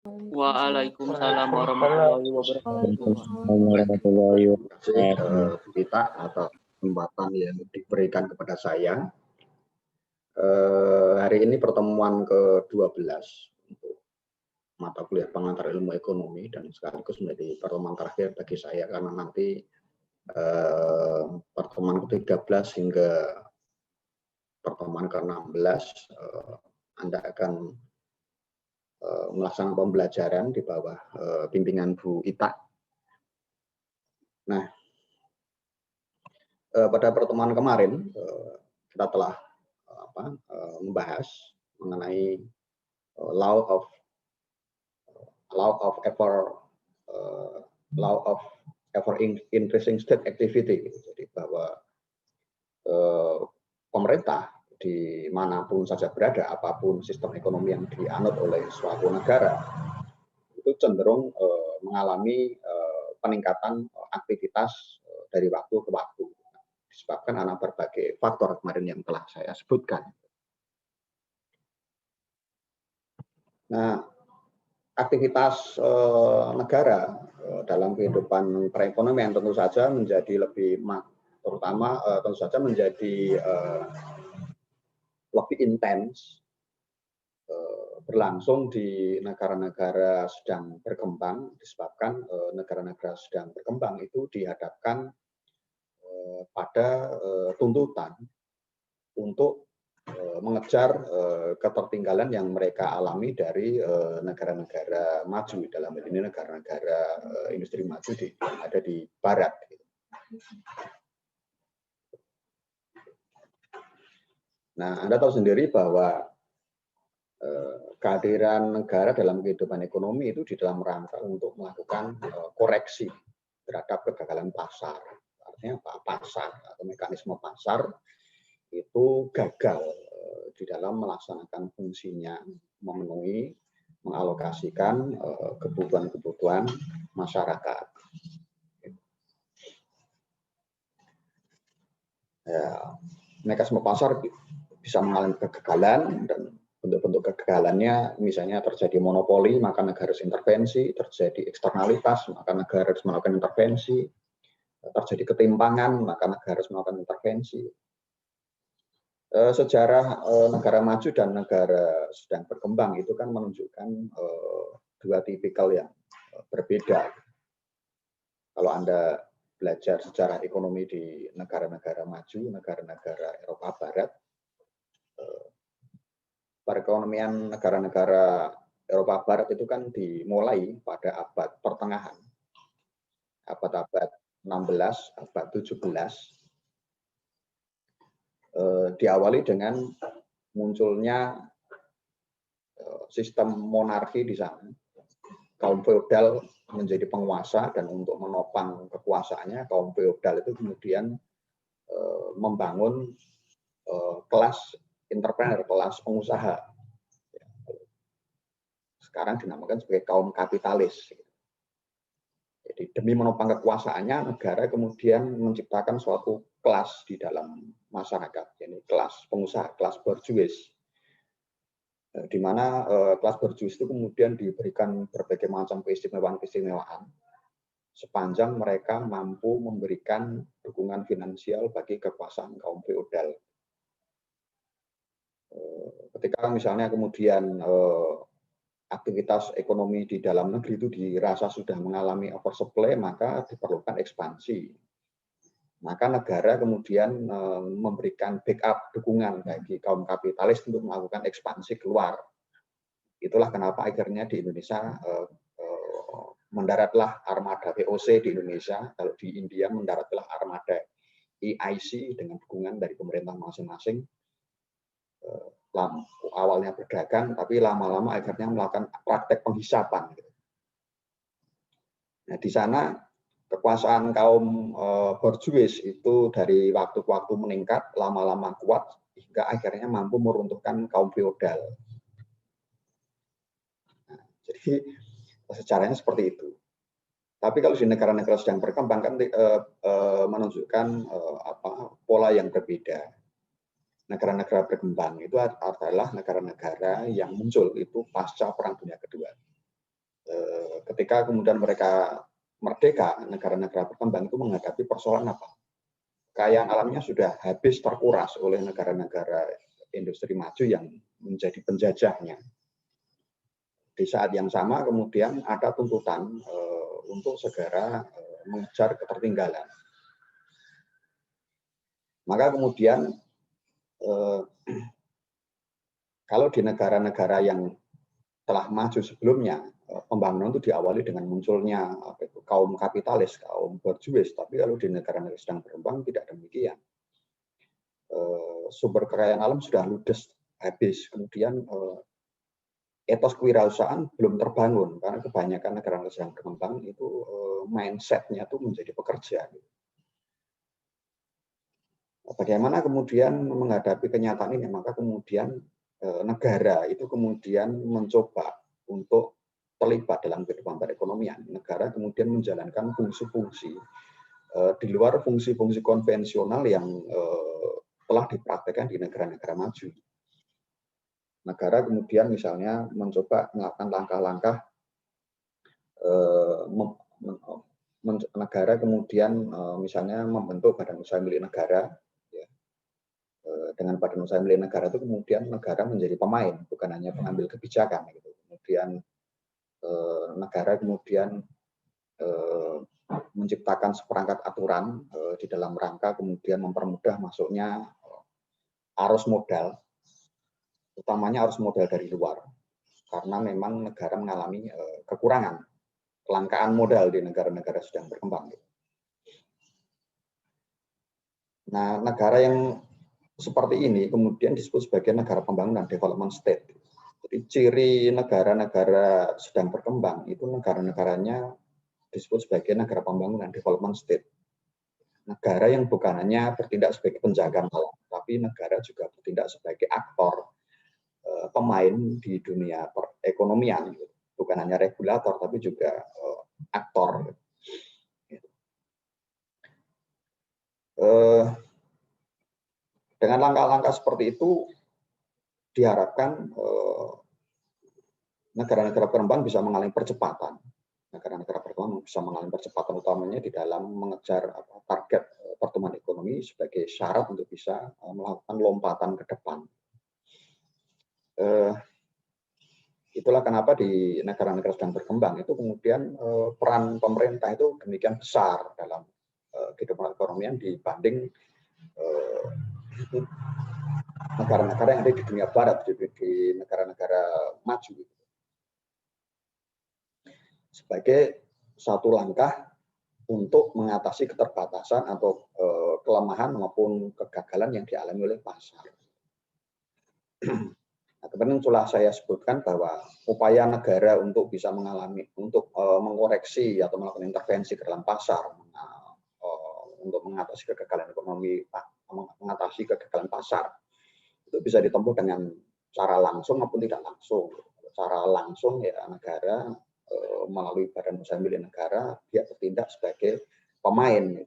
Waalaikumsalam Waalaikumsalam. warahmatullahi wabarakatuh. Waalaikumsalam warahmatullahi Terima kasih wabarakatuh. kita atas kesempatan yang diberikan kepada saya. Hari ini pertemuan ke-12 untuk mata kuliah pengantar ilmu ekonomi dan sekaligus menjadi pertemuan terakhir bagi saya karena nanti pertemuan ke-13 hingga pertemuan ke-16 Anda akan melaksanakan pembelajaran di bawah bimbingan Bu Ita. Nah, pada pertemuan kemarin kita telah membahas mengenai law of ever increasing state activity. Jadi bahwa pemerintah dimanapun saja berada, apapun sistem ekonomi yang dianut oleh suatu negara, itu cenderung mengalami peningkatan aktivitas dari waktu ke waktu, disebabkan karena berbagai faktor kemarin yang telah saya sebutkan. Nah, aktivitas negara dalam kehidupan perekonomian tentu saja menjadi lebih terutama tentu saja menjadi lebih intens berlangsung di negara-negara sedang berkembang, disebabkan negara-negara sedang berkembang itu dihadapkan pada tuntutan untuk mengejar ketertinggalan yang mereka alami dari negara-negara maju, dalam hal ini negara-negara industri maju yang ada di barat. Nah, Anda tahu sendiri bahwa kehadiran negara dalam kehidupan ekonomi itu di dalam rangka untuk melakukan koreksi terhadap kegagalan pasar. Artinya apa? Pasar atau mekanisme pasar itu gagal di dalam melaksanakan fungsinya, memenuhi, mengalokasikan kebutuhan-kebutuhan masyarakat. Ya, mekanisme pasar bisa mengalami kegagalan, dan bentuk-bentuk kegagalannya misalnya terjadi monopoli, maka negara harus intervensi, terjadi eksternalitas, maka negara harus melakukan intervensi, terjadi ketimpangan, maka negara harus melakukan intervensi. Sejarah negara maju dan negara sedang berkembang itu kan menunjukkan dua tipikal yang berbeda. Kalau Anda belajar sejarah ekonomi di negara-negara maju, negara-negara Eropa Barat, perekonomian negara-negara Eropa Barat itu kan dimulai pada abad pertengahan, abad-abad 16, abad 17, diawali dengan munculnya sistem monarki di sana. Kaum feodal menjadi penguasa, dan untuk menopang kekuasaannya, kaum feodal itu kemudian membangun kelas entrepreneur, kelas pengusaha. Sekarang dinamakan sebagai kaum kapitalis. Jadi demi menopang kekuasaannya, negara kemudian menciptakan suatu kelas di dalam masyarakat, yaitu kelas pengusaha, kelas bourgeois, di mana kelas bourgeois itu kemudian diberikan berbagai macam keistimewaan-keistimewaan sepanjang mereka mampu memberikan dukungan finansial bagi kekuasaan kaum feodal. Ketika misalnya kemudian aktivitas ekonomi di dalam negeri itu dirasa sudah mengalami oversupply, maka diperlukan ekspansi. Maka negara kemudian memberikan backup dukungan bagi kaum kapitalis untuk melakukan ekspansi keluar. Itulah kenapa akhirnya di Indonesia mendaratlah armada VOC di Indonesia, kalau di India mendaratlah armada EIC dengan dukungan dari pemerintah masing-masing. Awalnya berdagang, tapi lama-lama akhirnya melakukan praktek penghisapan. Nah, di sana kekuasaan kaum bourgeois itu dari waktu ke waktu meningkat, lama-lama kuat, hingga akhirnya mampu meruntuhkan kaum feodal. Nah, jadi sejarahnya seperti itu. Tapi kalau di negara-negara sedang berkembang kan menunjukkan pola yang berbeda. Negara-negara berkembang itu adalah negara-negara yang muncul itu pasca Perang Dunia Kedua. ketika kemudian mereka merdeka, negara-negara berkembang itu menghadapi persoalan apa? Kekayaan alamnya sudah habis terkuras oleh negara-negara industri maju yang menjadi penjajahnya. Di saat yang sama kemudian ada tuntutan untuk segera mengejar ketertinggalan. Maka kemudian kalau di negara-negara yang telah maju sebelumnya, pembangunan itu diawali dengan munculnya kaum kapitalis, kaum borjuis. Tapi kalau di negara-negara sedang berkembang tidak demikian. Sumber kekayaan alam sudah ludes habis. Kemudian etos kewirausahaan belum terbangun karena kebanyakan negara-negara sedang berkembang itu mindset-nya itu menjadi pekerja. Bagaimana kemudian menghadapi kenyataan ini? Maka kemudian negara itu kemudian mencoba untuk terlibat dalam kehidupan perekonomian. Negara kemudian menjalankan fungsi-fungsi di luar fungsi-fungsi konvensional yang telah dipraktekkan di negara-negara maju. Negara kemudian misalnya mencoba melakukan langkah-langkah negara kemudian misalnya membentuk badan usaha milik negara. Dengan badan usaha milik negara itu kemudian negara menjadi pemain, bukan hanya pengambil kebijakan. Kemudian negara kemudian menciptakan seperangkat aturan di dalam rangka kemudian mempermudah masuknya arus modal, utamanya arus modal dari luar, karena memang negara mengalami kekurangan, kelangkaan modal di negara-negara sedang berkembang. Nah, negara yang seperti ini kemudian disebut sebagai negara pembangunan, development state. Jadi ciri negara-negara sedang berkembang itu negara-negaranya disebut sebagai negara pembangunan, development state. Negara yang bukan hanya bertindak sebagai penjaga alam, tapi negara juga bertindak sebagai aktor, pemain di dunia perekonomian. Bukan hanya regulator, tapi juga aktor. Dengan langkah-langkah seperti itu, diharapkan negara-negara berkembang bisa mengalami percepatan. Negara-negara berkembang bisa mengalami percepatan utamanya di dalam mengejar target pertumbuhan ekonomi sebagai syarat untuk bisa melakukan lompatan ke depan. Itulah kenapa di negara-negara sedang berkembang itu kemudian peran pemerintah itu demikian besar dalam kehidupan perekonomian dibanding negara-negara yang ada di dunia barat, di negara-negara maju. Sebagai satu langkah untuk mengatasi keterbatasan atau kelemahan maupun kegagalan yang dialami oleh pasar. Nah, kemudian telah saya sebutkan bahwa upaya negara untuk bisa mengoreksi atau melakukan intervensi ke dalam pasar, untuk mengatasi kegagalan ekonomi, mengatasi kegagalan pasar, itu bisa ditempuh dengan cara langsung maupun tidak langsung. Cara langsung ya negara melalui badan usaha milik negara, dia bertindak sebagai pemain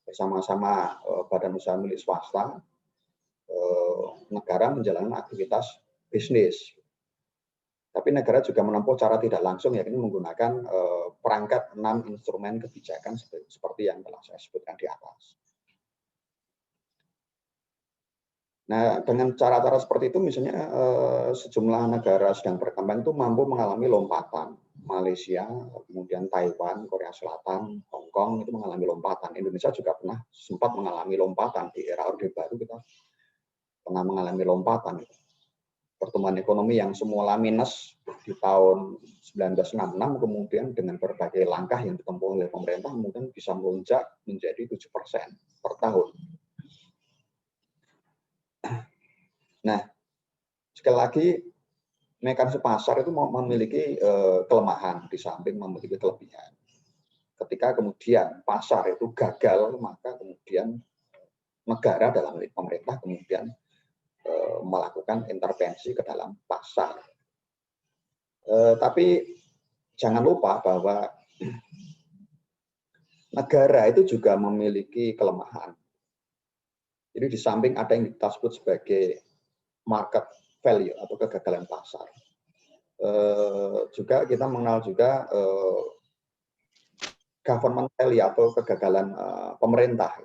bersama-sama badan usaha milik swasta. Negara menjalankan aktivitas bisnis. Tapi negara juga menempuh cara tidak langsung, yakni menggunakan perangkat 6 instrumen kebijakan seperti yang telah saya sebutkan di atas. Nah, dengan cara-cara seperti itu, misalnya sejumlah negara sedang berkembang itu mampu mengalami lompatan. Malaysia, kemudian Taiwan, Korea Selatan, Hong Kong itu mengalami lompatan. Indonesia juga pernah sempat mengalami lompatan di era Orde Baru, kita pernah mengalami lompatan. Pertumbuhan ekonomi yang semula minus di tahun 1966, kemudian dengan berbagai langkah yang ditempuh oleh pemerintah, kemudian bisa melonjak menjadi 7% per tahun. Nah, sekali lagi, mekanisme pasar itu memiliki kelemahan di samping memiliki kelebihan. Ketika kemudian pasar itu gagal, maka kemudian negara dalam hal pemerintah kemudian melakukan intervensi ke dalam pasar. Tapi jangan lupa bahwa negara itu juga memiliki kelemahan. Jadi di samping ada yang kita sebut sebagai market value atau kegagalan pasar. juga kita mengenal juga government failure atau kegagalan pemerintah.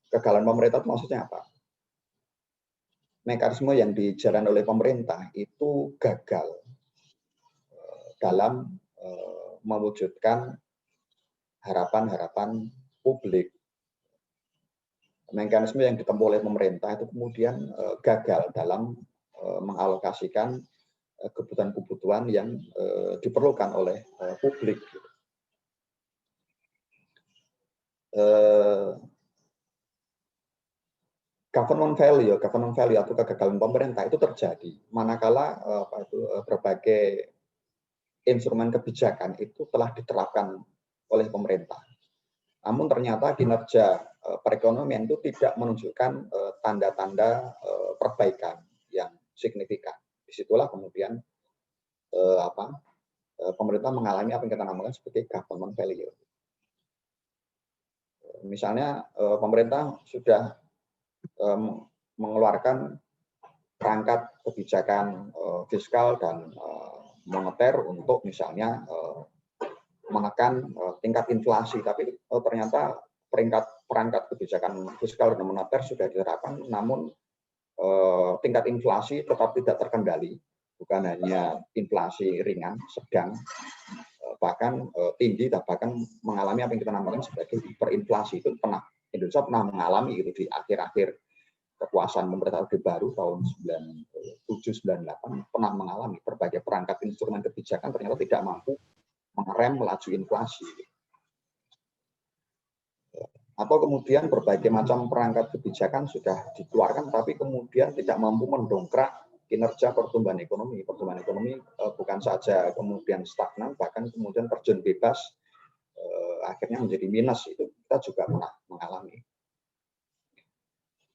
Kegagalan pemerintah itu maksudnya apa? Mekanisme yang dijalankan oleh pemerintah itu gagal dalam mewujudkan harapan-harapan publik. Mekanisme yang ditempuh oleh pemerintah itu kemudian gagal dalam mengalokasikan kebutuhan-kebutuhan yang diperlukan oleh publik. Government failure atau kegagalan pemerintah itu terjadi manakala berbagai instrumen kebijakan itu telah diterapkan oleh pemerintah. Namun ternyata kinerja perekonomian itu tidak menunjukkan tanda-tanda perbaikan yang signifikan. Disitulah kemudian pemerintah mengalami apa yang kita namakan sebagai government failure. Misalnya pemerintah sudah mengeluarkan perangkat kebijakan fiskal dan moneter untuk misalnya menekan tingkat inflasi, tapi ternyata perangkat kebijakan fiskal dan moneter sudah diterapkan, namun tingkat inflasi tetap tidak terkendali, bukan hanya inflasi ringan, sedang, bahkan tinggi, dan bahkan mengalami apa yang kita namakan sebagai hiperinflasi. Itu Indonesia pernah mengalami itu di akhir-akhir kekuasaan pemerintah Orde Baru tahun 97-98 pernah mengalami berbagai perangkat instrumen kebijakan ternyata tidak mampu mengerem melaju inflasi. Atau kemudian berbagai macam perangkat kebijakan sudah dikeluarkan tapi kemudian tidak mampu mendongkrak kinerja pertumbuhan ekonomi. Pertumbuhan ekonomi bukan saja kemudian stagnan, bahkan kemudian terjun bebas, akhirnya menjadi minus. Itu kita juga pernah mengalami.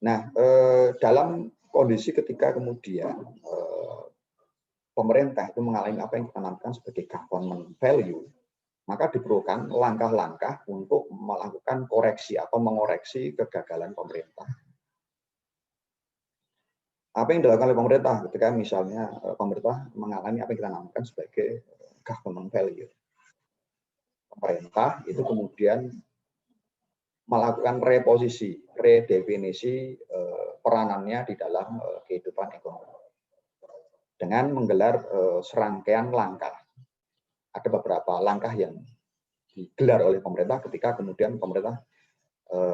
Nah, dalam kondisi ketika kemudian pemerintah itu mengalami apa yang kita namakan sebagai government failure, maka diperlukan langkah-langkah untuk melakukan koreksi atau mengoreksi kegagalan pemerintah. Apa yang dilakukan oleh pemerintah ketika misalnya pemerintah mengalami apa yang kita namakan sebagai government failure? Pemerintah itu kemudian melakukan reposisi, redefinisi peranannya di dalam kehidupan ekonomi dengan menggelar serangkaian langkah. Ada beberapa langkah yang digelar oleh pemerintah ketika kemudian pemerintah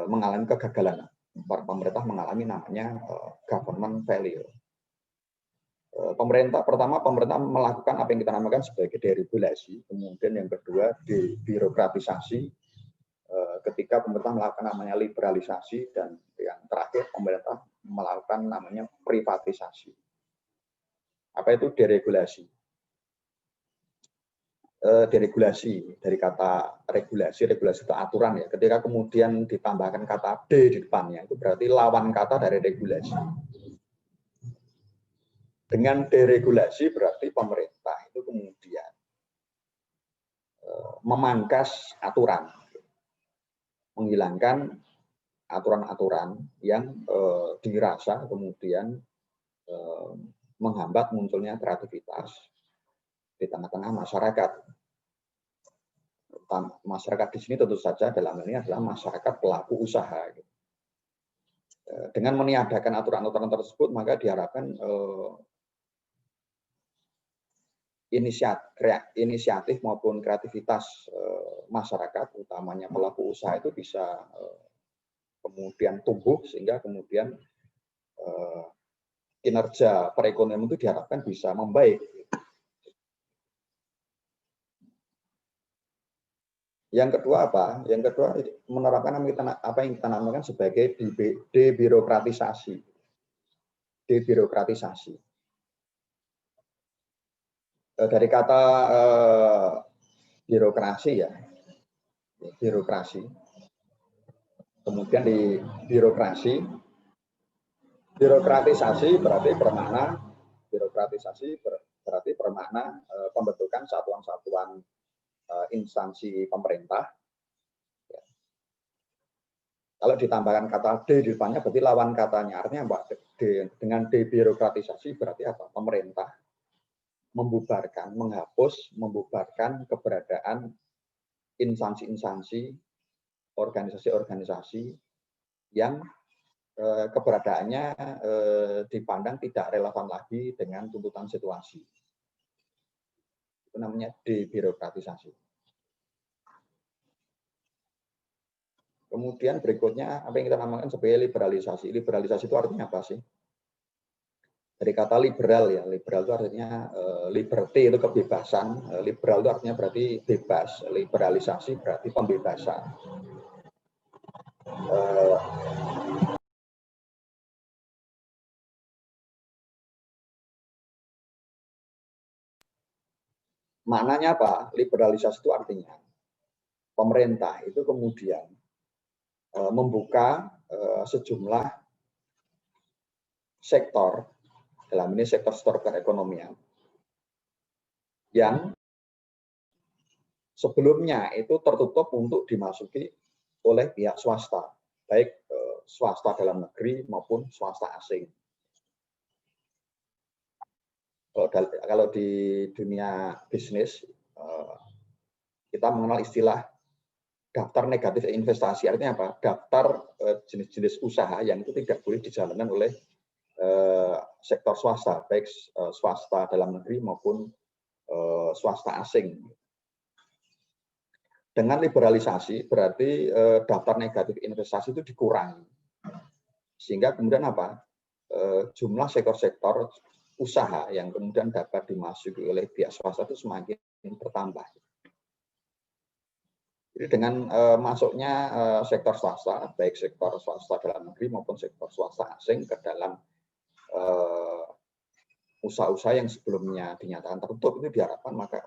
mengalami kegagalan. Pemerintah mengalami namanya government failure. Pemerintah melakukan apa yang kita namakan sebagai deregulasi, kemudian yang kedua debirokratisasi, ketika pemerintah melakukan namanya liberalisasi, dan yang terakhir pemerintah melakukan namanya privatisasi. Apa itu deregulasi? Deregulasi dari kata regulasi itu aturan ya. Ketika kemudian ditambahkan kata D di depannya, itu berarti lawan kata dari regulasi. Dengan deregulasi berarti pemerintah itu kemudian memangkas aturan, menghilangkan aturan-aturan yang dirasa kemudian menghambat munculnya kreativitas di tengah-tengah masyarakat. Masyarakat di sini tentu saja dalam ini adalah masyarakat pelaku usaha. Dengan meniadakan aturan-aturan tersebut, maka diharapkan inisiatif maupun kreativitas masyarakat, utamanya pelaku usaha, itu bisa kemudian tumbuh sehingga kemudian kinerja perekonomian itu diharapkan bisa membaik. Yang kedua apa? Yang kedua menerapkan apa yang kita namakan sebagai debirokratisasi. Debirokratisasi. Dari kata birokrasi ya, birokrasi. Kemudian di birokratisasi berarti bermakna pembentukan satuan-satuan instansi pemerintah. Kalau ditambahkan kata D di depannya berarti lawan katanya. Artinya apa? Dengan debirokratisasi berarti apa? Pemerintah membubarkan keberadaan instansi-instansi, organisasi-organisasi yang keberadaannya dipandang tidak relevan lagi dengan tuntutan situasi. Itu namanya debirokratisasi. Kemudian berikutnya apa yang kita namakan sebagai liberalisasi. Liberalisasi itu artinya apa sih? Dari kata liberal ya, liberal itu artinya liberty itu kebebasan, liberal itu artinya berarti bebas, liberalisasi berarti pembebasan. Maknanya apa? Liberalisasi itu artinya pemerintah itu kemudian membuka sejumlah sektor, dalam ini sektor perekonomian, yang sebelumnya itu tertutup untuk dimasuki oleh pihak swasta, baik swasta dalam negeri maupun swasta asing. Kalau di dunia bisnis, kita mengenal istilah daftar negatif investasi. Artinya apa? Daftar jenis-jenis usaha yang itu tidak boleh dijalankan oleh sektor swasta, baik swasta dalam negeri maupun swasta asing. Dengan liberalisasi berarti daftar negatif investasi itu dikurangi, sehingga kemudian apa? Jumlah sektor-sektor usaha yang kemudian dapat dimasuki oleh pihak swasta itu semakin bertambah. Jadi dengan masuknya sektor swasta, baik sektor swasta dalam negeri maupun sektor swasta asing ke dalam usaha-usaha yang sebelumnya dinyatakan tertutup, itu diharapkan maka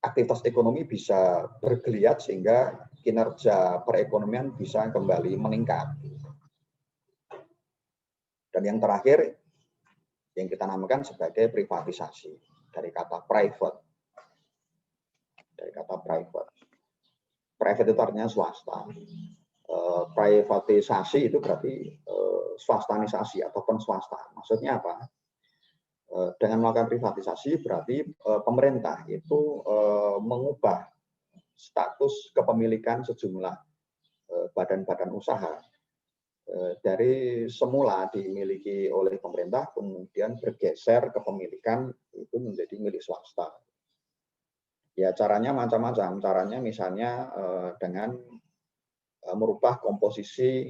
aktivitas ekonomi bisa bergeliat sehingga kinerja perekonomian bisa kembali meningkat. Dan yang terakhir, yang kita namakan sebagai privatisasi, dari kata private. Dari kata private. Private itu artinya swasta. Privatisasi itu berarti swastanisasi ataupun swasta. Maksudnya apa? Dengan melakukan privatisasi berarti pemerintah itu mengubah status kepemilikan sejumlah badan-badan usaha dari semula dimiliki oleh pemerintah, kemudian bergeser kepemilikan itu menjadi milik swasta. Ya caranya macam-macam. Caranya misalnya dengan merubah komposisi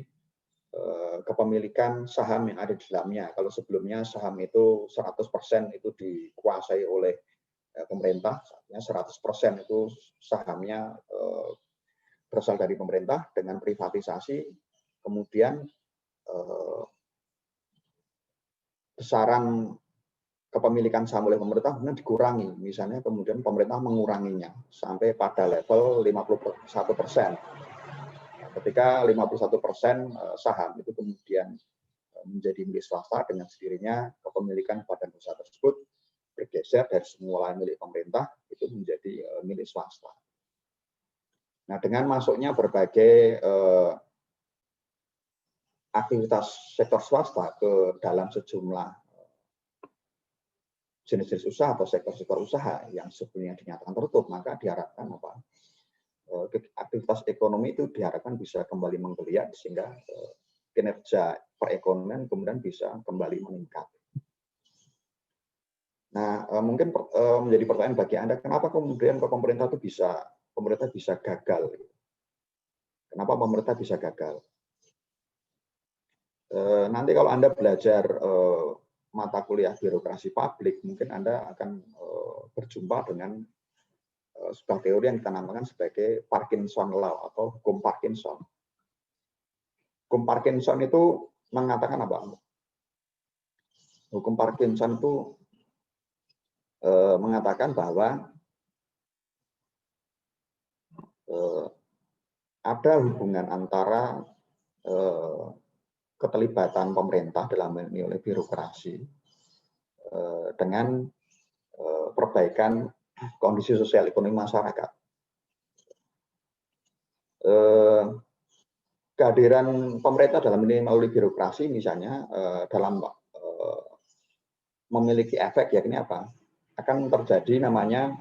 kepemilikan saham yang ada di dalamnya. Kalau sebelumnya saham itu 100% itu dikuasai oleh pemerintah, saatnya 100% itu sahamnya berasal dari pemerintah. Dengan privatisasi, kemudian besaran kepemilikan saham oleh pemerintah kemudian dikurangi. Misalnya kemudian pemerintah menguranginya sampai pada level 51%. Ketika 51% saham itu kemudian menjadi milik swasta, dengan sendirinya kepemilikan badan usaha tersebut bergeser dari semula milik pemerintah itu menjadi milik swasta. Nah, dengan masuknya berbagai aktivitas sektor swasta ke dalam sejumlah jenis-jenis usaha atau sektor-sektor usaha yang sebelumnya dinyatakan tertutup, maka diharapkan apa? Aktivitas ekonomi itu diharapkan bisa kembali menggeliat sehingga kinerja perekonomian kemudian bisa kembali meningkat. Nah, mungkin menjadi pertanyaan bagi Anda, kenapa kemudian pemerintah bisa gagal? Kenapa pemerintah bisa gagal? Nanti kalau Anda belajar mata kuliah birokrasi publik, mungkin Anda akan berjumpa dengan sebuah teori yang kita namakan sebagai Parkinson Law atau hukum Parkinson. Hukum Parkinson itu mengatakan apa? Hukum Parkinson itu mengatakan bahwa ada hubungan antara keterlibatan pemerintah dalam hal ini oleh birokrasi dengan perbaikan kondisi sosial ekonomi masyarakat. Kehadiran pemerintah dalam ini melalui birokrasi misalnya dalam memiliki efek, yakni apa? Akan terjadi namanya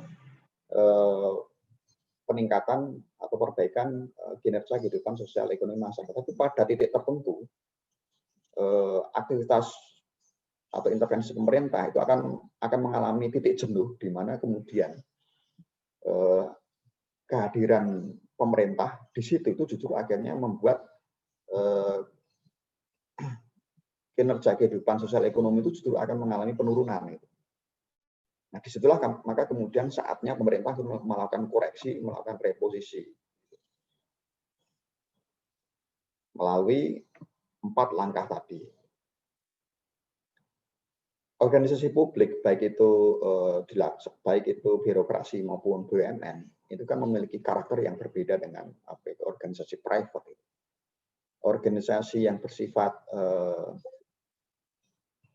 peningkatan atau perbaikan kinerja kehidupan sosial ekonomi masyarakat. Tapi pada titik tertentu, aktivitas atau intervensi pemerintah itu akan mengalami titik jenuh, di mana kemudian kehadiran pemerintah di situ itu justru akhirnya membuat kinerja kehidupan sosial ekonomi itu justru akan mengalami penurunan. Nah, disitulah maka kemudian saatnya pemerintah melakukan koreksi, melakukan reposisi melalui 4 langkah tadi. Organisasi publik, baik itu birokrasi maupun BUMN, itu kan memiliki karakter yang berbeda dengan organisasi private. Organisasi yang bersifat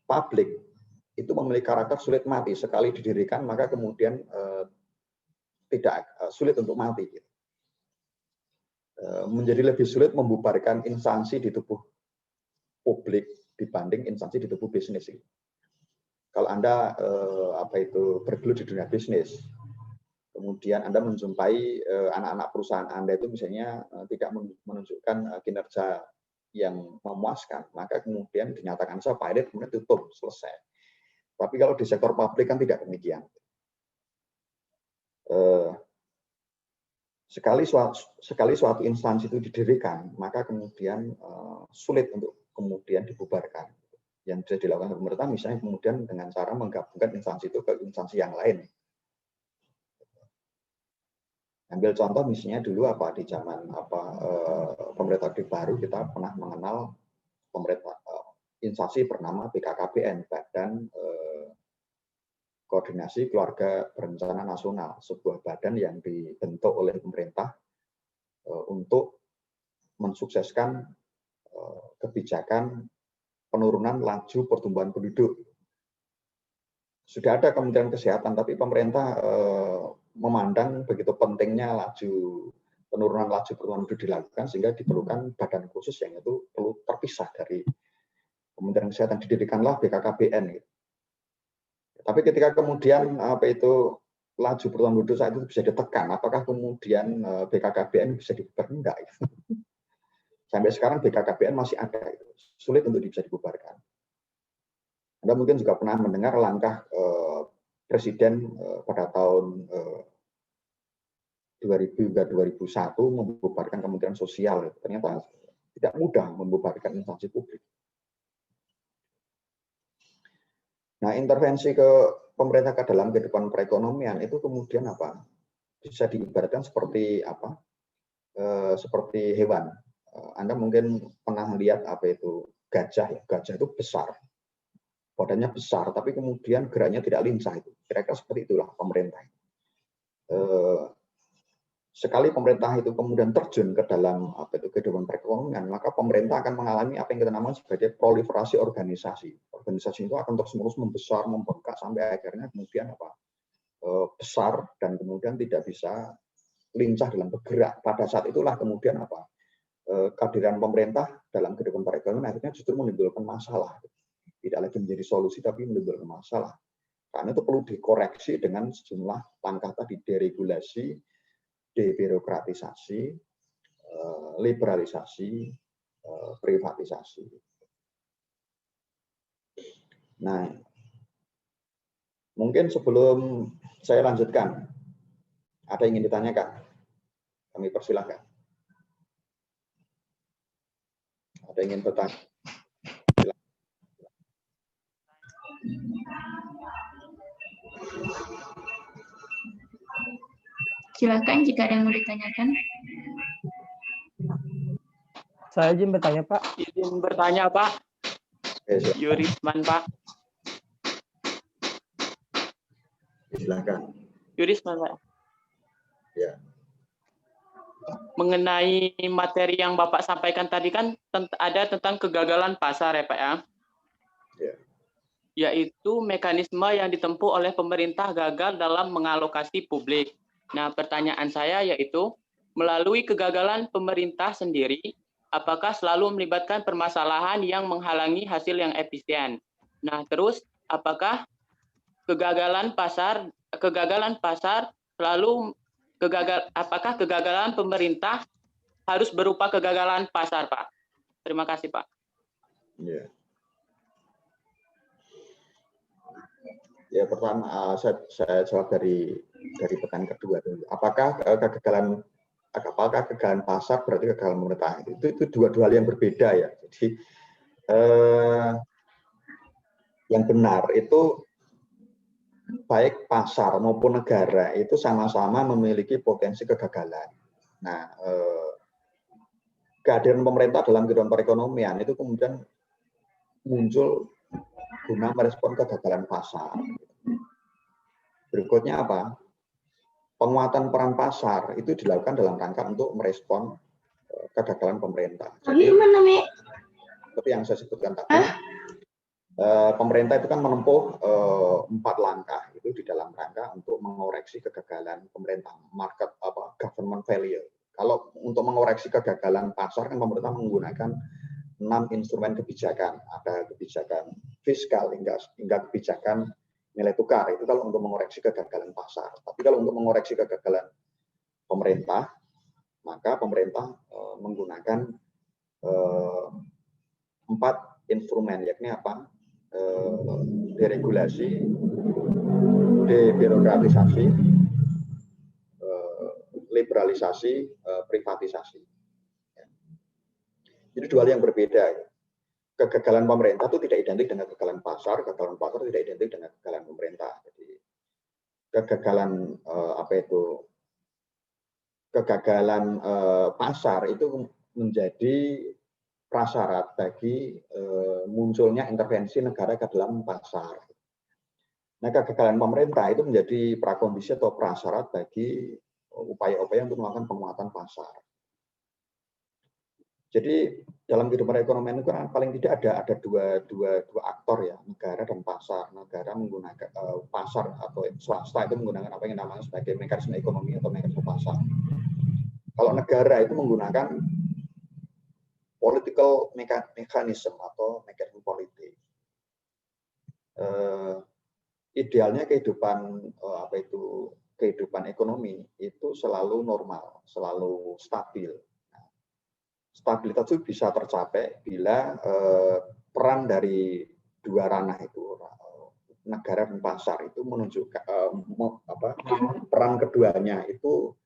publik itu memiliki karakter sulit mati. Sekali didirikan, maka kemudian tidak sulit untuk mati. Menjadi lebih sulit membubarkan instansi di tubuh publik dibanding instansi di tubuh bisnis. Kalau Anda bergelut di dunia bisnis, kemudian Anda menjumpai anak-anak perusahaan Anda itu misalnya tidak menunjukkan kinerja yang memuaskan, maka kemudian dinyatakan pilot, kemudian tutup, selesai. Tapi kalau di sektor publik kan tidak demikian. Sekali suatu instansi itu didirikan, maka kemudian sulit untuk kemudian dibubarkan. Yang bisa dilakukan pemerintah misalnya kemudian dengan cara menggabungkan instansi itu ke instansi yang lain. Ambil contoh misalnya dulu di zaman pemerintah Orde Baru, kita pernah mengenal instansi bernama BKKBN, Badan Koordinasi Keluarga Berencana Nasional, sebuah badan yang dibentuk oleh pemerintah untuk mensukseskan kebijakan penurunan laju pertumbuhan penduduk. Sudah ada Kementerian Kesehatan, tapi pemerintah memandang begitu pentingnya penurunan laju pertumbuhan penduduk dilakukan, sehingga diperlukan badan khusus yang itu perlu terpisah dari Kementerian Kesehatan. Didirikanlah BKKBN. Tapi ketika kemudian laju pertumbuhan penduduk saat itu bisa ditekan, apakah kemudian BKKBN bisa dibubarkan? Enggak. Sampai sekarang BKKBN masih ada, sulit untuk bisa dibubarkan. Anda mungkin juga pernah mendengar langkah Presiden pada tahun 2000 hingga 2001 membubarkan Kementerian Sosial. Ternyata tidak mudah membubarkan instansi publik. Nah, intervensi ke pemerintah ke dalam kehidupan perekonomian itu kemudian bisa diibaratkan seperti seperti hewan. Anda mungkin pernah melihat gajah. Gajah itu besar, badannya besar, tapi kemudian geraknya tidak lincah. Kira-kira seperti itulah pemerintah. Sekali pemerintah itu kemudian terjun ke dalam kehidupan perekonomian, maka pemerintah akan mengalami apa yang kita namakan sebagai proliferasi organisasi. Organisasi itu akan terus-menerus membesar, membengkak sampai akhirnya kemudian besar dan kemudian tidak bisa lincah dalam bergerak. Pada saat itulah kemudian kehadiran pemerintah dalam kehidupan perekonomian akhirnya justru menimbulkan masalah. Tidak lagi menjadi solusi, tapi menimbulkan masalah. Karena itu perlu dikoreksi dengan sejumlah langkah tadi, deregulasi, debirokratisasi, liberalisasi, privatisasi. Nah, mungkin sebelum saya lanjutkan, ada yang ingin ditanyakan? Kami persilahkan. Ada yang ingin bertanya? Silakan jika ada yang mau ditanyakan. Saya izin bertanya, Pak. Izin bertanya, Pak. Yurisman, Pak. Silakan. Yurisman, Pak. Ya. Mengenai materi yang Bapak sampaikan tadi kan ada tentang kegagalan pasar ya, Pak ya. Ya. Yaitu mekanisme yang ditempuh oleh pemerintah gagal dalam mengalokasi publik. Nah, pertanyaan saya yaitu, melalui kegagalan pemerintah sendiri, apakah selalu melibatkan permasalahan yang menghalangi hasil yang efisien? Nah, terus apakah kegagalan pasar selalu apakah kegagalan pemerintah harus berupa kegagalan pasar, Pak? Terima kasih, Pak. Ya. Ya, pertama saya jawab dari pertanyaan kedua dulu. Apakah kegagalan pasar berarti kegagalan pemerintah? Itu dua hal yang berbeda ya. Jadi yang benar itu baik pasar maupun negara itu sama-sama memiliki potensi kegagalan. Nah, kehadiran pemerintah dalam kehidupan perekonomian itu kemudian muncul guna merespon kegagalan pasar. Berikutnya apa? Penguatan peran pasar itu dilakukan dalam rangka untuk merespon kegagalan pemerintah. Jadi, seperti yang saya sebutkan tadi, pemerintah itu kan menempuh 4 langkah itu di dalam rangka untuk mengoreksi kegagalan pemerintah, government failure. Kalau untuk mengoreksi kegagalan pasar kan pemerintah menggunakan 6 instrumen kebijakan, ada kebijakan fiskal hingga kebijakan nilai tukar, itu kalau untuk mengoreksi kegagalan pasar. Tapi kalau untuk mengoreksi kegagalan pemerintah, maka pemerintah menggunakan 4 instrumen, yakni apa? Deregulasi, debirokratisasi, liberalisasi, privatisasi. Jadi dua hal yang berbeda. Kegagalan pemerintah itu tidak identik dengan kegagalan pasar tidak identik dengan kegagalan pemerintah. Jadi kegagalan pasar itu menjadi prasyarat bagi munculnya intervensi negara ke dalam pasar. Nah, kegagalan pemerintah itu menjadi prakondisi atau prasyarat bagi upaya-upaya untuk melakukan penguatan pasar. Jadi dalam kehidupan ekonomi itu kan paling tidak ada dua aktor ya, negara dan pasar. Negara menggunakan pasar atau swasta itu menggunakan apa yang namanya sebagai mekanisme ekonomi atau mekanisme pasar. Kalau negara itu menggunakan political mechanism atau mekanisme politik. Idealnya kehidupan ekonomi itu selalu normal, selalu stabil. Stabilitas itu bisa tercapai bila peran dari dua ranah itu, negara dan pasar itu menunjukkan peran keduanya itu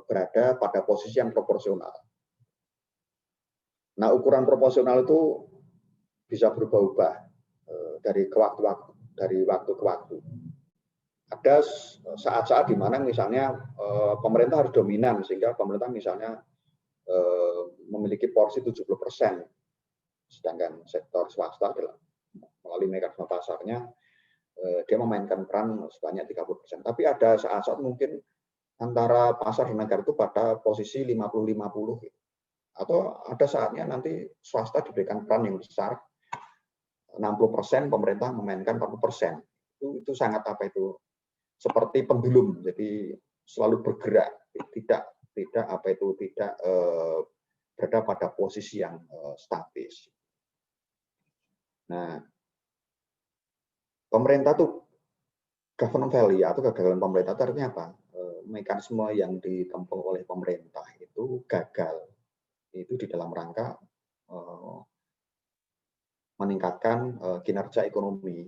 berada pada posisi yang proporsional. Nah, ukuran proporsional itu bisa berubah-ubah dari waktu ke waktu. Ada saat-saat di mana misalnya pemerintah harus dominan sehingga pemerintah misalnya memiliki porsi 70%, sedangkan sektor swasta melalui mekanisme pasarnya dia memainkan peran sebanyak 30%. Tapi ada saat-saat mungkin antara pasar dan negara itu pada posisi 50-50. Atau ada saatnya nanti swasta diberikan peran yang besar, 60%, pemerintah memainkan 40%. Itu sangat seperti pendulum, jadi selalu bergerak, tidak berada pada posisi yang statis. Nah, pemerintah tuh government failure atau kegagalan pemerintah itu artinya apa? Mekanisme yang ditempuh oleh pemerintah itu gagal. Itu di dalam rangka meningkatkan kinerja ekonomi.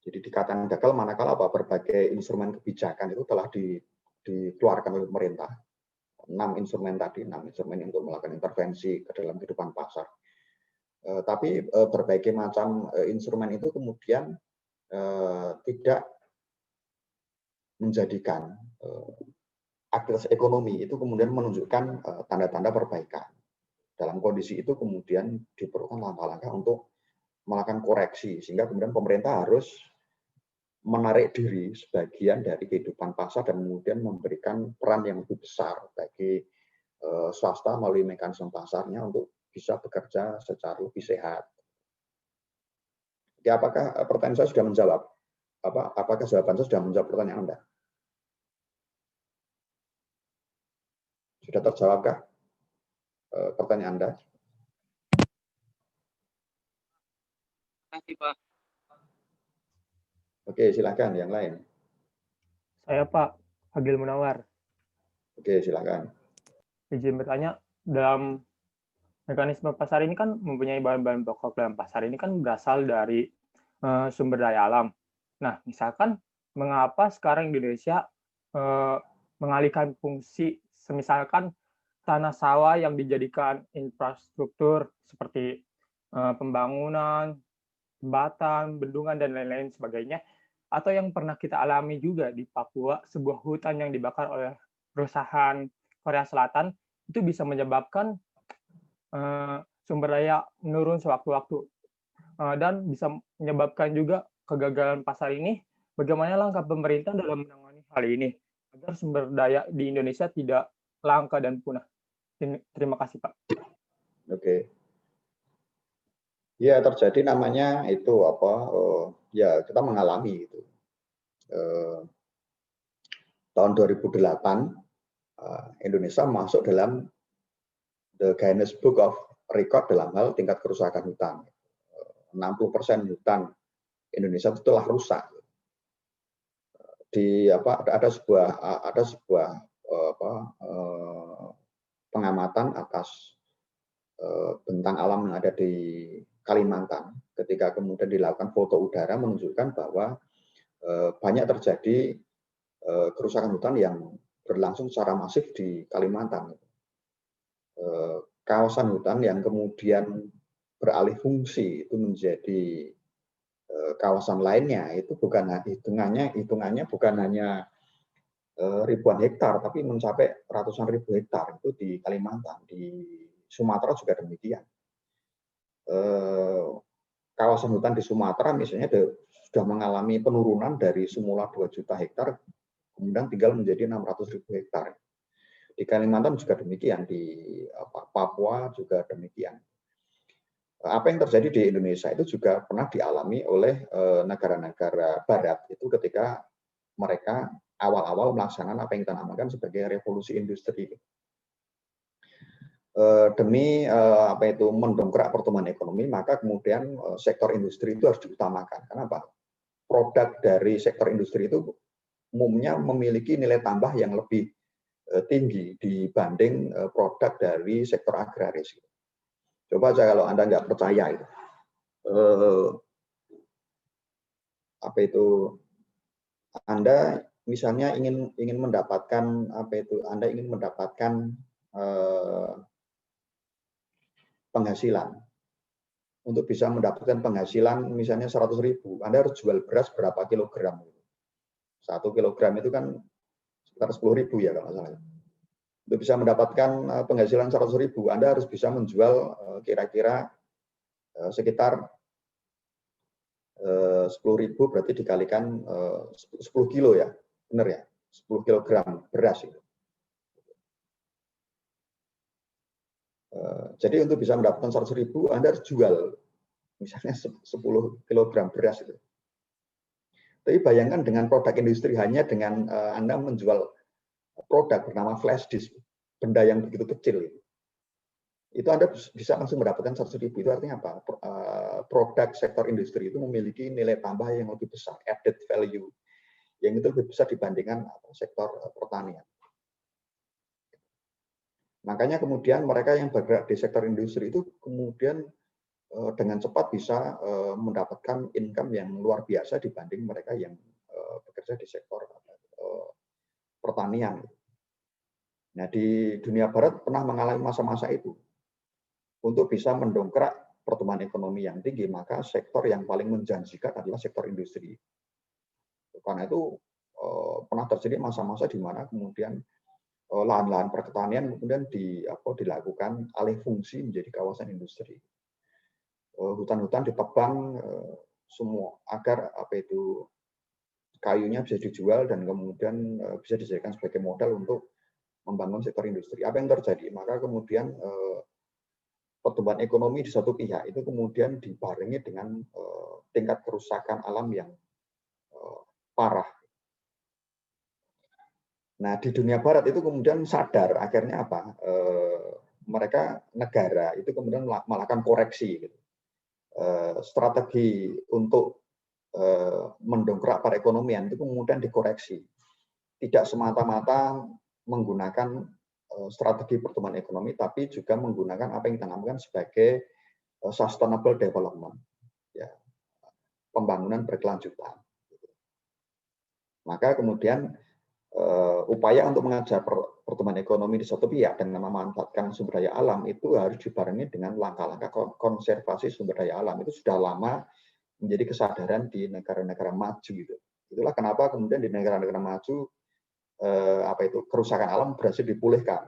Jadi dikatakan gagal manakala berbagai instrumen kebijakan itu telah dikeluarkan oleh pemerintah. 6 instrumen untuk melakukan intervensi ke dalam kehidupan pasar. Tapi berbagai macam instrumen itu kemudian tidak menjadikan aktivitas ekonomi itu kemudian menunjukkan tanda-tanda perbaikan. Dalam kondisi itu kemudian diperlukan langkah-langkah untuk melakukan koreksi, sehingga kemudian pemerintah harus menarik diri sebagian dari kehidupan pasar dan kemudian memberikan peran yang lebih besar bagi swasta melalui mekanisme pasarnya untuk bisa bekerja secara lebih sehat. Jadi apakah pertanyaan saya sudah menjawab? Apakah jawaban saya sudah menjawab pertanyaan Anda? Sudah terjawabkah pertanyaan Anda? Terima kasih, Pak. Oke, silakan yang lain. Saya Pak Agil Munawar. Oke, silakan. Izin bertanya, dalam mekanisme pasar ini kan mempunyai bahan-bahan pokok dalam pasar ini kan berasal dari sumber daya alam. Nah, misalkan mengapa sekarang Indonesia mengalihkan fungsi, semisalkan tanah sawah yang dijadikan infrastruktur seperti pembangunan, jembatan, bendungan, dan lain-lain sebagainya, atau yang pernah kita alami juga di Papua, sebuah hutan yang dibakar oleh perusahaan Korea Selatan, itu bisa menyebabkan sumber daya menurun sewaktu-waktu, dan bisa menyebabkan juga kegagalan pasar ini. Bagaimana langkah pemerintah dalam menangani hal ini agar sumber daya di Indonesia tidak langka dan punah? Terima kasih, Pak. Oke. Ya, terjadi namanya itu apa? Ya, kita mengalami itu. Tahun 2008 Indonesia masuk dalam the Guinness Book of Record dalam hal tingkat kerusakan hutan. 60% hutan Indonesia itu telah rusak. Di apa ada sebuah pengamatan atas bentang alam yang ada di Kalimantan, ketika kemudian dilakukan foto udara menunjukkan bahwa banyak terjadi kerusakan hutan yang berlangsung secara masif di Kalimantan. Kawasan hutan yang kemudian beralih fungsi itu menjadi kawasan lainnya, itu bukan hitungannya bukan hanya ribuan hektar, tapi mencapai ratusan ribu hektar itu di Kalimantan. Di Sumatera juga demikian. Kawasan hutan di Sumatera misalnya sudah mengalami penurunan dari semula 2 juta hektar, kemudian tinggal menjadi 600.000 hektar. Di Kalimantan juga demikian, di Papua juga demikian. Apa yang terjadi di Indonesia itu juga pernah dialami oleh negara-negara Barat itu ketika mereka awal-awal melaksanakan apa yang kita namakan sebagai revolusi industri. Demi mendongkrak pertumbuhan ekonomi, maka kemudian sektor industri itu harus diutamakan. Kenapa? Produk dari sektor industri itu umumnya memiliki nilai tambah yang lebih tinggi dibanding produk dari sektor agraris. Coba aja kalau Anda nggak percaya itu, Anda misalnya ingin mendapatkan Anda ingin mendapatkan penghasilan. Untuk bisa mendapatkan penghasilan misalnya 100.000, Anda harus jual beras berapa kilogram? 1 kilogram itu kan sekitar 10.000 ya kalau salah. Untuk bisa mendapatkan penghasilan 100.000, Anda harus bisa menjual kira-kira sekitar 10.000 berarti dikalikan 10 kilo ya, benar ya, 10 kilogram beras itu. Jadi untuk bisa mendapatkan 100.000, Anda harus jual misalnya 10 kilogram beras itu. Tapi bayangkan dengan produk industri, hanya dengan Anda menjual produk bernama flash disk, benda yang begitu kecil itu Anda bisa langsung mendapatkan 100.000. Itu artinya apa? Produk sektor industri itu memiliki nilai tambah yang lebih besar, added value, yang itu lebih besar dibandingkan sektor pertanian. Makanya kemudian mereka yang bergerak di sektor industri itu kemudian dengan cepat bisa mendapatkan income yang luar biasa dibanding mereka yang bekerja di sektor pertanian. Nah, di dunia barat pernah mengalami masa-masa itu. Untuk bisa mendongkrak pertumbuhan ekonomi yang tinggi, maka sektor yang paling menjanjikan adalah sektor industri. Karena itu pernah terjadi masa-masa di mana kemudian lahan-lahan pertanian kemudian dilakukan alih fungsi menjadi kawasan industri. Hutan-hutan ditebang semua agar kayunya bisa dijual dan kemudian bisa dijadikan sebagai modal untuk membangun sektor industri. Apa yang terjadi? Maka kemudian pertumbuhan ekonomi di satu pihak itu kemudian dibarengi dengan tingkat kerusakan alam yang parah. Nah, di dunia barat itu kemudian sadar, akhirnya apa? Mereka negara itu kemudian melakukan koreksi, gitu. Strategi untuk mendongkrak perekonomian itu kemudian dikoreksi. Tidak semata-mata menggunakan strategi pertumbuhan ekonomi, tapi juga menggunakan apa yang kita namakan sebagai sustainable development, ya, pembangunan berkelanjutan. Maka kemudian upaya untuk mengejar pertumbuhan ekonomi di suatu pihak dengan memanfaatkan sumber daya alam itu harus dibarengi dengan langkah-langkah konservasi sumber daya alam. Itu sudah lama menjadi kesadaran di negara-negara maju gitu. Itulah kenapa kemudian di negara-negara maju kerusakan alam berhasil dipulihkan.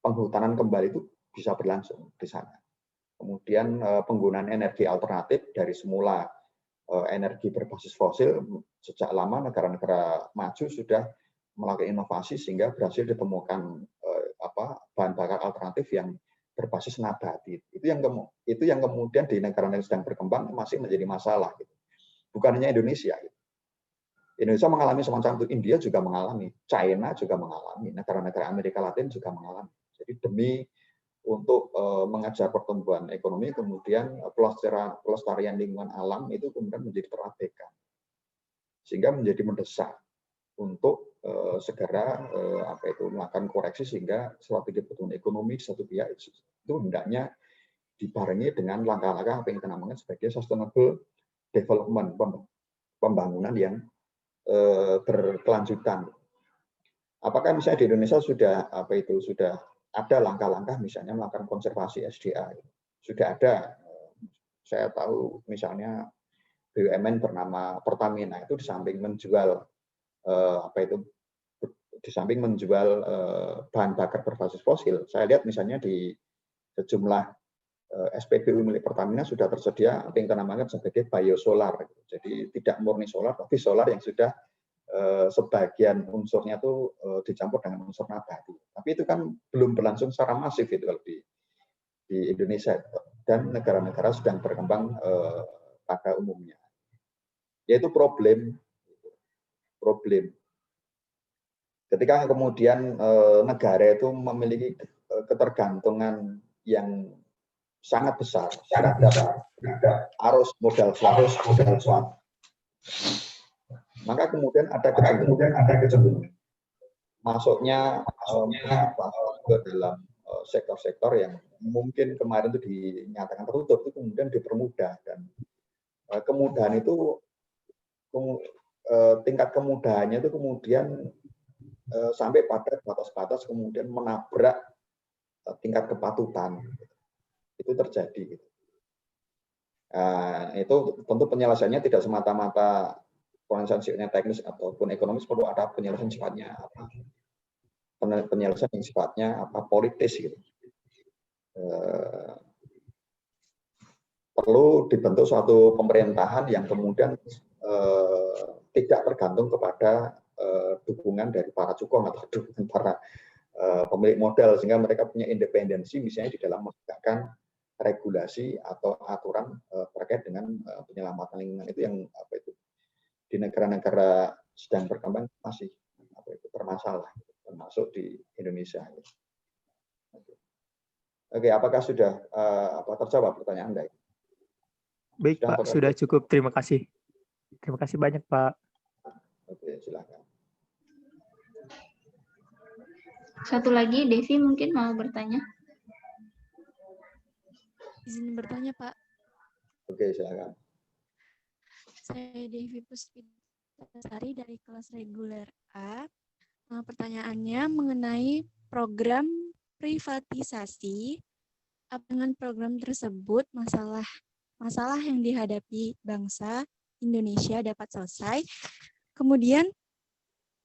Penghutanan kembali itu bisa berlangsung di sana. Kemudian penggunaan energi alternatif dari semula energi berbasis fosil, sejak lama negara-negara maju sudah melakukan inovasi sehingga berhasil ditemukan bahan bakar alternatif yang berbasis nabati. Itu yang kemudian di negara-negara sedang berkembang masih menjadi masalah. Gitu. Bukan hanya Indonesia. Gitu. Indonesia mengalami semacam itu, India juga mengalami, China juga mengalami, negara-negara Amerika Latin juga mengalami. Jadi demi untuk mengejar pertumbuhan ekonomi, kemudian pelestarian lingkungan alam itu kemudian menjadi terabaikan, sehingga menjadi mendesak untuk segera melakukan koreksi sehingga strategi pertumbuhan ekonomi di satu pihak itu hendaknya dibarengi dengan langkah-langkah apa yang kita namakan sebagai sustainable development, pembangunan yang berkelanjutan. Apakah misalnya di Indonesia sudah sudah ada langkah-langkah misalnya melakukan konservasi SDA? Sudah ada. Saya tahu misalnya BUMN bernama Pertamina itu di samping menjual bahan bakar berbasis fosil. Saya lihat misalnya di sejumlah SPBU milik Pertamina sudah tersedia apa yang kita namakan sebagai biosolar. Jadi tidak murni solar, tapi solar yang sudah sebagian unsurnya itu dicampur dengan unsur nabati. Tapi itu kan belum berlangsung secara masif itu kalau di Indonesia dan negara-negara sedang berkembang pada umumnya. Yaitu problem. Ketika kemudian negara itu memiliki ketergantungan yang sangat besar terhadap arus modal suap. Maka kemudian ada kecenderungan masuknya ke dalam sektor-sektor yang mungkin kemarin itu dinyatakan tertutup itu kemudian dipermudah, dan kemudahan itu tingkat kemudahannya itu kemudian sampai pada batas-batas kemudian menabrak tingkat kepatutan. Itu terjadi. Itu tentu penyelesaiannya tidak semata-mata penyelesaian teknis ataupun ekonomis, perlu ada penyelesaian sifatnya penyelesaian yang sifatnya politis gitu. Perlu dibentuk suatu pemerintahan yang kemudian tidak tergantung kepada dukungan dari para cukong atau dukungan para pemilik modal, sehingga mereka punya independensi misalnya di dalam menegakkan regulasi atau aturan terkait dengan penyelamatan lingkungan. Itu yang di negara-negara sedang berkembang masih bermasalah, termasuk di Indonesia. Oke, apakah sudah terjawab pertanyaan Anda? Baik, Pak, sudah cukup. Terima kasih. Terima kasih banyak, Pak. Oke, silakan. Satu lagi, Devi mungkin mau bertanya. Izin bertanya, Pak. Oke, silakan. Saya Devi Puspitasari dari kelas reguler A. Pertanyaannya mengenai program privatisasi. Dengan program tersebut, masalah yang dihadapi bangsa Indonesia dapat selesai. Kemudian,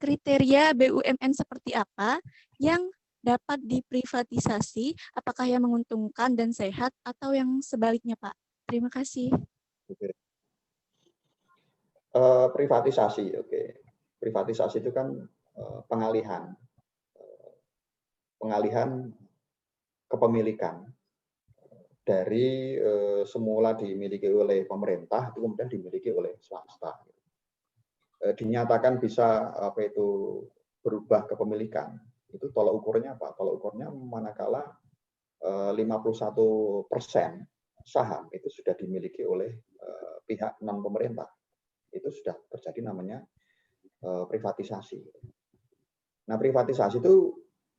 kriteria BUMN seperti apa yang dapat diprivatisasi, apakah yang menguntungkan dan sehat, atau yang sebaliknya, Pak? Terima kasih. Oke. Privatisasi, oke. Privatisasi itu kan pengalihan kepemilikan dari semula dimiliki oleh pemerintah itu kemudian dimiliki oleh swasta. Dinyatakan bisa berubah kepemilikan. Itu tolak ukurnya apa? Tolak ukurnya manakala 51% saham itu sudah dimiliki oleh pihak non pemerintah, itu sudah terjadi namanya privatisasi. Nah, privatisasi itu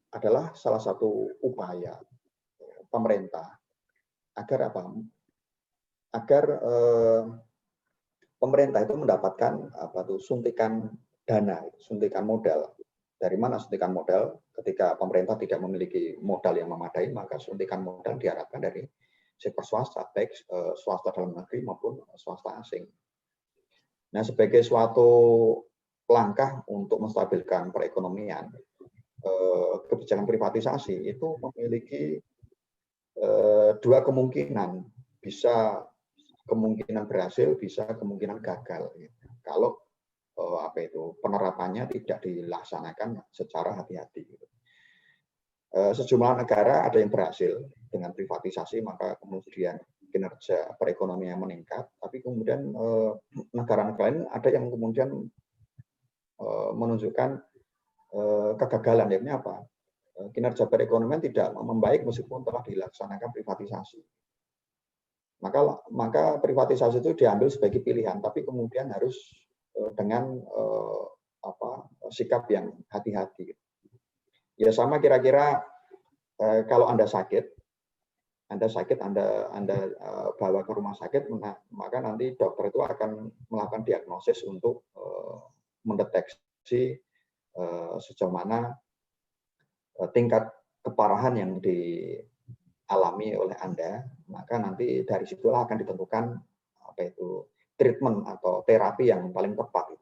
adalah salah satu upaya pemerintah agar apa? Agar pemerintah itu mendapatkan suntikan dana, suntikan modal. Dari mana suntikan modal? Ketika pemerintah tidak memiliki modal yang memadai, maka suntikan modal diharapkan dari sektor swasta, baik swasta dalam negeri maupun swasta asing. Nah, sebagai suatu langkah untuk menstabilkan perekonomian, kebijakan privatisasi itu memiliki dua kemungkinan, bisa kemungkinan berhasil, bisa kemungkinan gagal. Kalau penerapannya tidak dilaksanakan secara hati-hati. Sejumlah negara ada yang berhasil dengan privatisasi, maka kemudian kinerja perekonomian meningkat. Tapi kemudian negara-negara lain ada yang kemudian menunjukkan kegagalan. Yakni apa? Kinerja perekonomian tidak membaik meskipun telah dilaksanakan privatisasi. Maka privatisasi itu diambil sebagai pilihan, tapi kemudian harus dengan sikap yang hati-hati. Ya sama kira-kira kalau Anda sakit, Anda bawa ke rumah sakit, maka nanti dokter itu akan melakukan diagnosis untuk mendeteksi sejauh mana tingkat keparahan yang dialami oleh Anda, maka nanti dari situlah akan ditentukan treatment atau terapi yang paling tepat.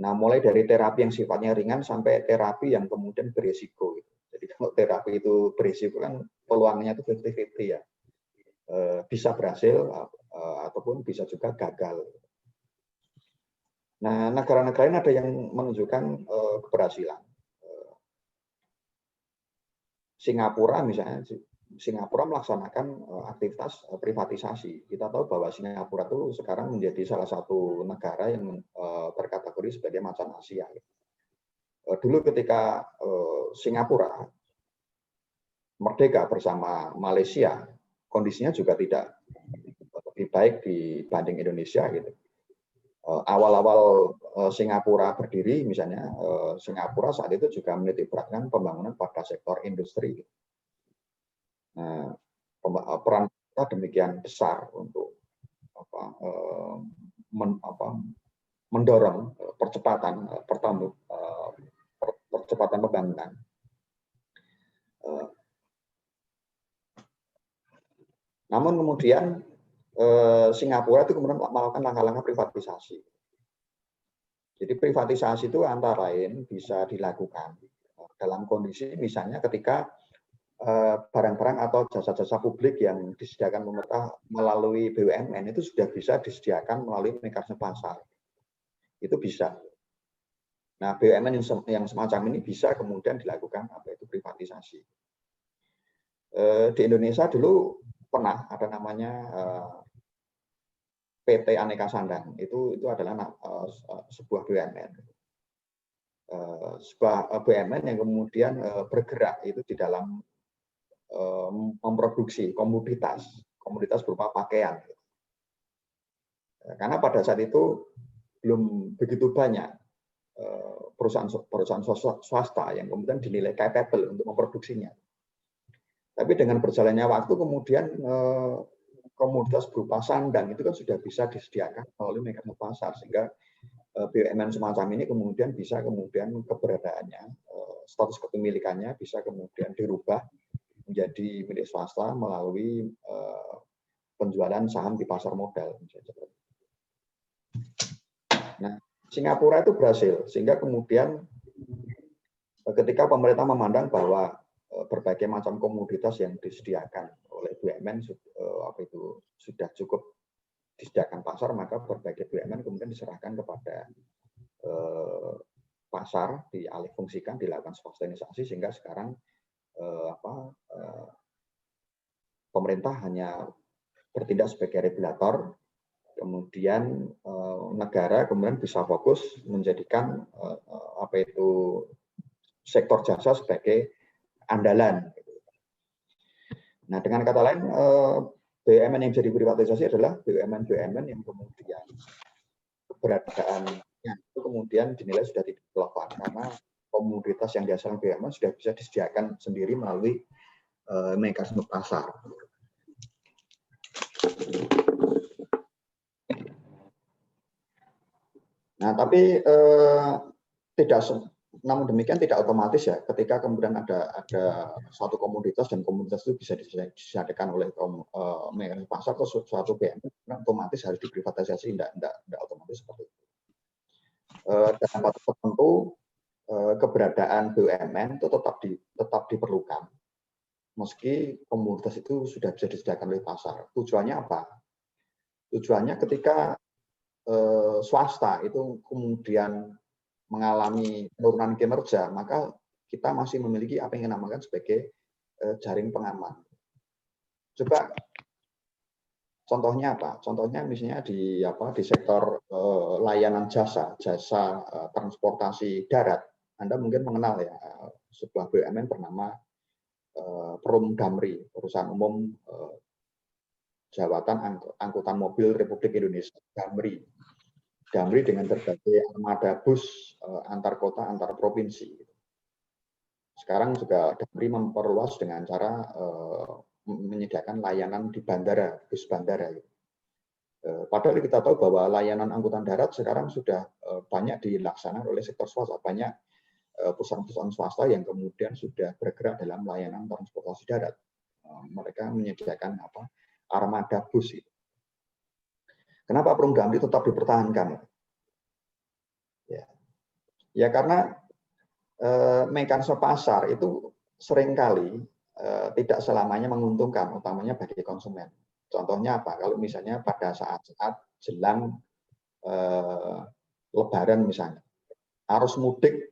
Nah, mulai dari terapi yang sifatnya ringan sampai terapi yang kemudian berisiko. Jadi kalau terapi itu berisiko kan peluangnya itu 50-50 ya. Bisa berhasil ataupun bisa juga gagal. Nah, negara-negara lain ada yang menunjukkan keberhasilan. Singapura misalnya, Singapura melaksanakan aktivitas privatisasi. Kita tahu bahwa Singapura itu sekarang menjadi salah satu negara yang terkategori sebagai macan Asia. Dulu ketika Singapura merdeka bersama Malaysia, kondisinya juga tidak lebih baik dibanding Indonesia. Gitu. Awal-awal Singapura berdiri, misalnya Singapura saat itu juga menitikberatkan pembangunan pada sektor industri. Nah, peran kita demikian besar untuk mendorong percepatan pembangunan. Namun kemudian Singapura itu kemudian melakukan langkah-langkah privatisasi. Jadi privatisasi itu antara lain bisa dilakukan dalam kondisi misalnya ketika barang-barang atau jasa-jasa publik yang disediakan pemerintah melalui BUMN itu sudah bisa disediakan melalui mekanisme pasar. Itu bisa. Nah, BUMN yang semacam ini bisa kemudian dilakukan privatisasi. Di Indonesia dulu pernah ada namanya PT Aneka Sandang. Itu adalah sebuah BUMN. Sebuah BUMN yang kemudian bergerak itu di dalam memproduksi komoditas berupa pakaian. Karena pada saat itu belum begitu banyak perusahaan swasta yang kemudian dinilai capable untuk memproduksinya. Tapi dengan berjalannya waktu kemudian komoditas berupa sandang itu kan sudah bisa disediakan melalui mekanisme pasar, sehingga BUMN semacam ini kemudian bisa keberadaannya, status kepemilikannya bisa kemudian dirubah menjadi milik swasta melalui penjualan saham di pasar modal. Nah, Singapura itu berhasil, sehingga kemudian ketika pemerintah memandang bahwa berbagai macam komoditas yang disediakan oleh BUMN sudah cukup disediakan pasar, maka berbagai BUMN kemudian diserahkan kepada pasar, dialihfungsikan, dilakukan swastanisasi, sehingga sekarang pemerintah hanya bertindak sebagai regulator, kemudian negara kemudian bisa fokus menjadikan sektor jasa sebagai andalan. Nah, dengan kata lain, BUMN yang jadi privatisasi adalah BUMN yang kemudian keberadaannya itu kemudian dinilai sudah tidak relevan karena komoditas yang dihasilkan BUMN sudah bisa disediakan sendiri melalui mekanisme pasar. Nah, tapi namun demikian tidak otomatis ya ketika kemudian ada suatu komoditas dan komoditas itu bisa disediakan oleh mekanisme pasar atau suatu BUMN otomatis harus diprivatisasi, tidak otomatis seperti itu. Dalam batas tertentu keberadaan BUMN itu tetap diperlukan meski komoditas itu sudah bisa disediakan oleh pasar. Tujuannya apa? Tujuannya ketika swasta itu kemudian mengalami penurunan kinerja, maka kita masih memiliki apa yang dinamakan sebagai jaring pengaman. Coba contohnya apa? Contohnya misalnya di sektor layanan jasa transportasi darat. Anda mungkin mengenal ya sebuah BUMN bernama Perum Damri, perusahaan umum Jawatan Angkutan Mobil Republik Indonesia, Damri. Damri dengan berbagai armada bus antar kota, antar provinsi. Sekarang juga Damri memperluas dengan cara menyediakan layanan di bandara, bus bandara. Padahal kita tahu bahwa layanan angkutan darat sekarang sudah banyak dilaksanakan oleh sektor swasta, banyak perusahaan-perusahaan swasta yang kemudian sudah bergerak dalam layanan transportasi darat. Mereka menyediakan armada bus itu. Kenapa Perum Damri tetap dipertahankan? Ya karena mekanisme pasar itu seringkali tidak selamanya menguntungkan, utamanya bagi konsumen. Contohnya apa? Kalau misalnya pada saat-saat jelang Lebaran misalnya, arus mudik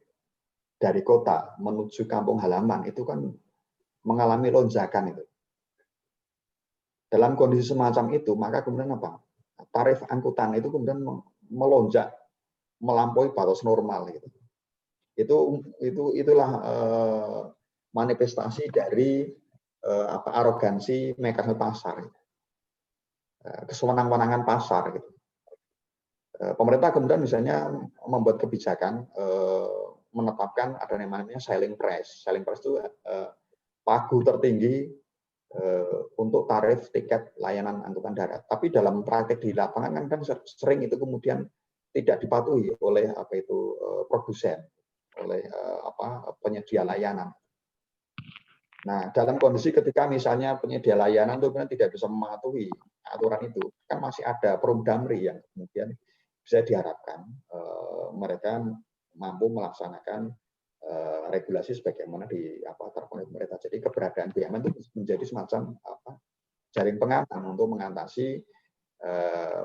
dari kota menuju kampung halaman itu kan mengalami lonjakan itu. Dalam kondisi semacam itu, maka kemudian apa? Tarif angkutan itu kemudian melonjak melampaui batas normal gitu. Itulah manifestasi dari arogansi mekanisme pasar, kesewenang-wenangan pasar gitu. Pemerintah kemudian misalnya membuat kebijakan menetapkan ada namanya selling price. Selling price itu pagu tertinggi untuk tarif tiket layanan angkutan darat. Tapi dalam praktek di lapangan kan sering itu kemudian tidak dipatuhi oleh produsen, oleh penyedia layanan. Nah, dalam kondisi ketika misalnya penyedia layanan itu tidak bisa mematuhi aturan itu, kan masih ada Perum Damri yang kemudian bisa diharapkan mereka mampu melaksanakan regulasi sebagaimana terpenuhi pemerintah. Jadi keberadaan BUMN itu menjadi semacam jaring pengaman untuk mengatasi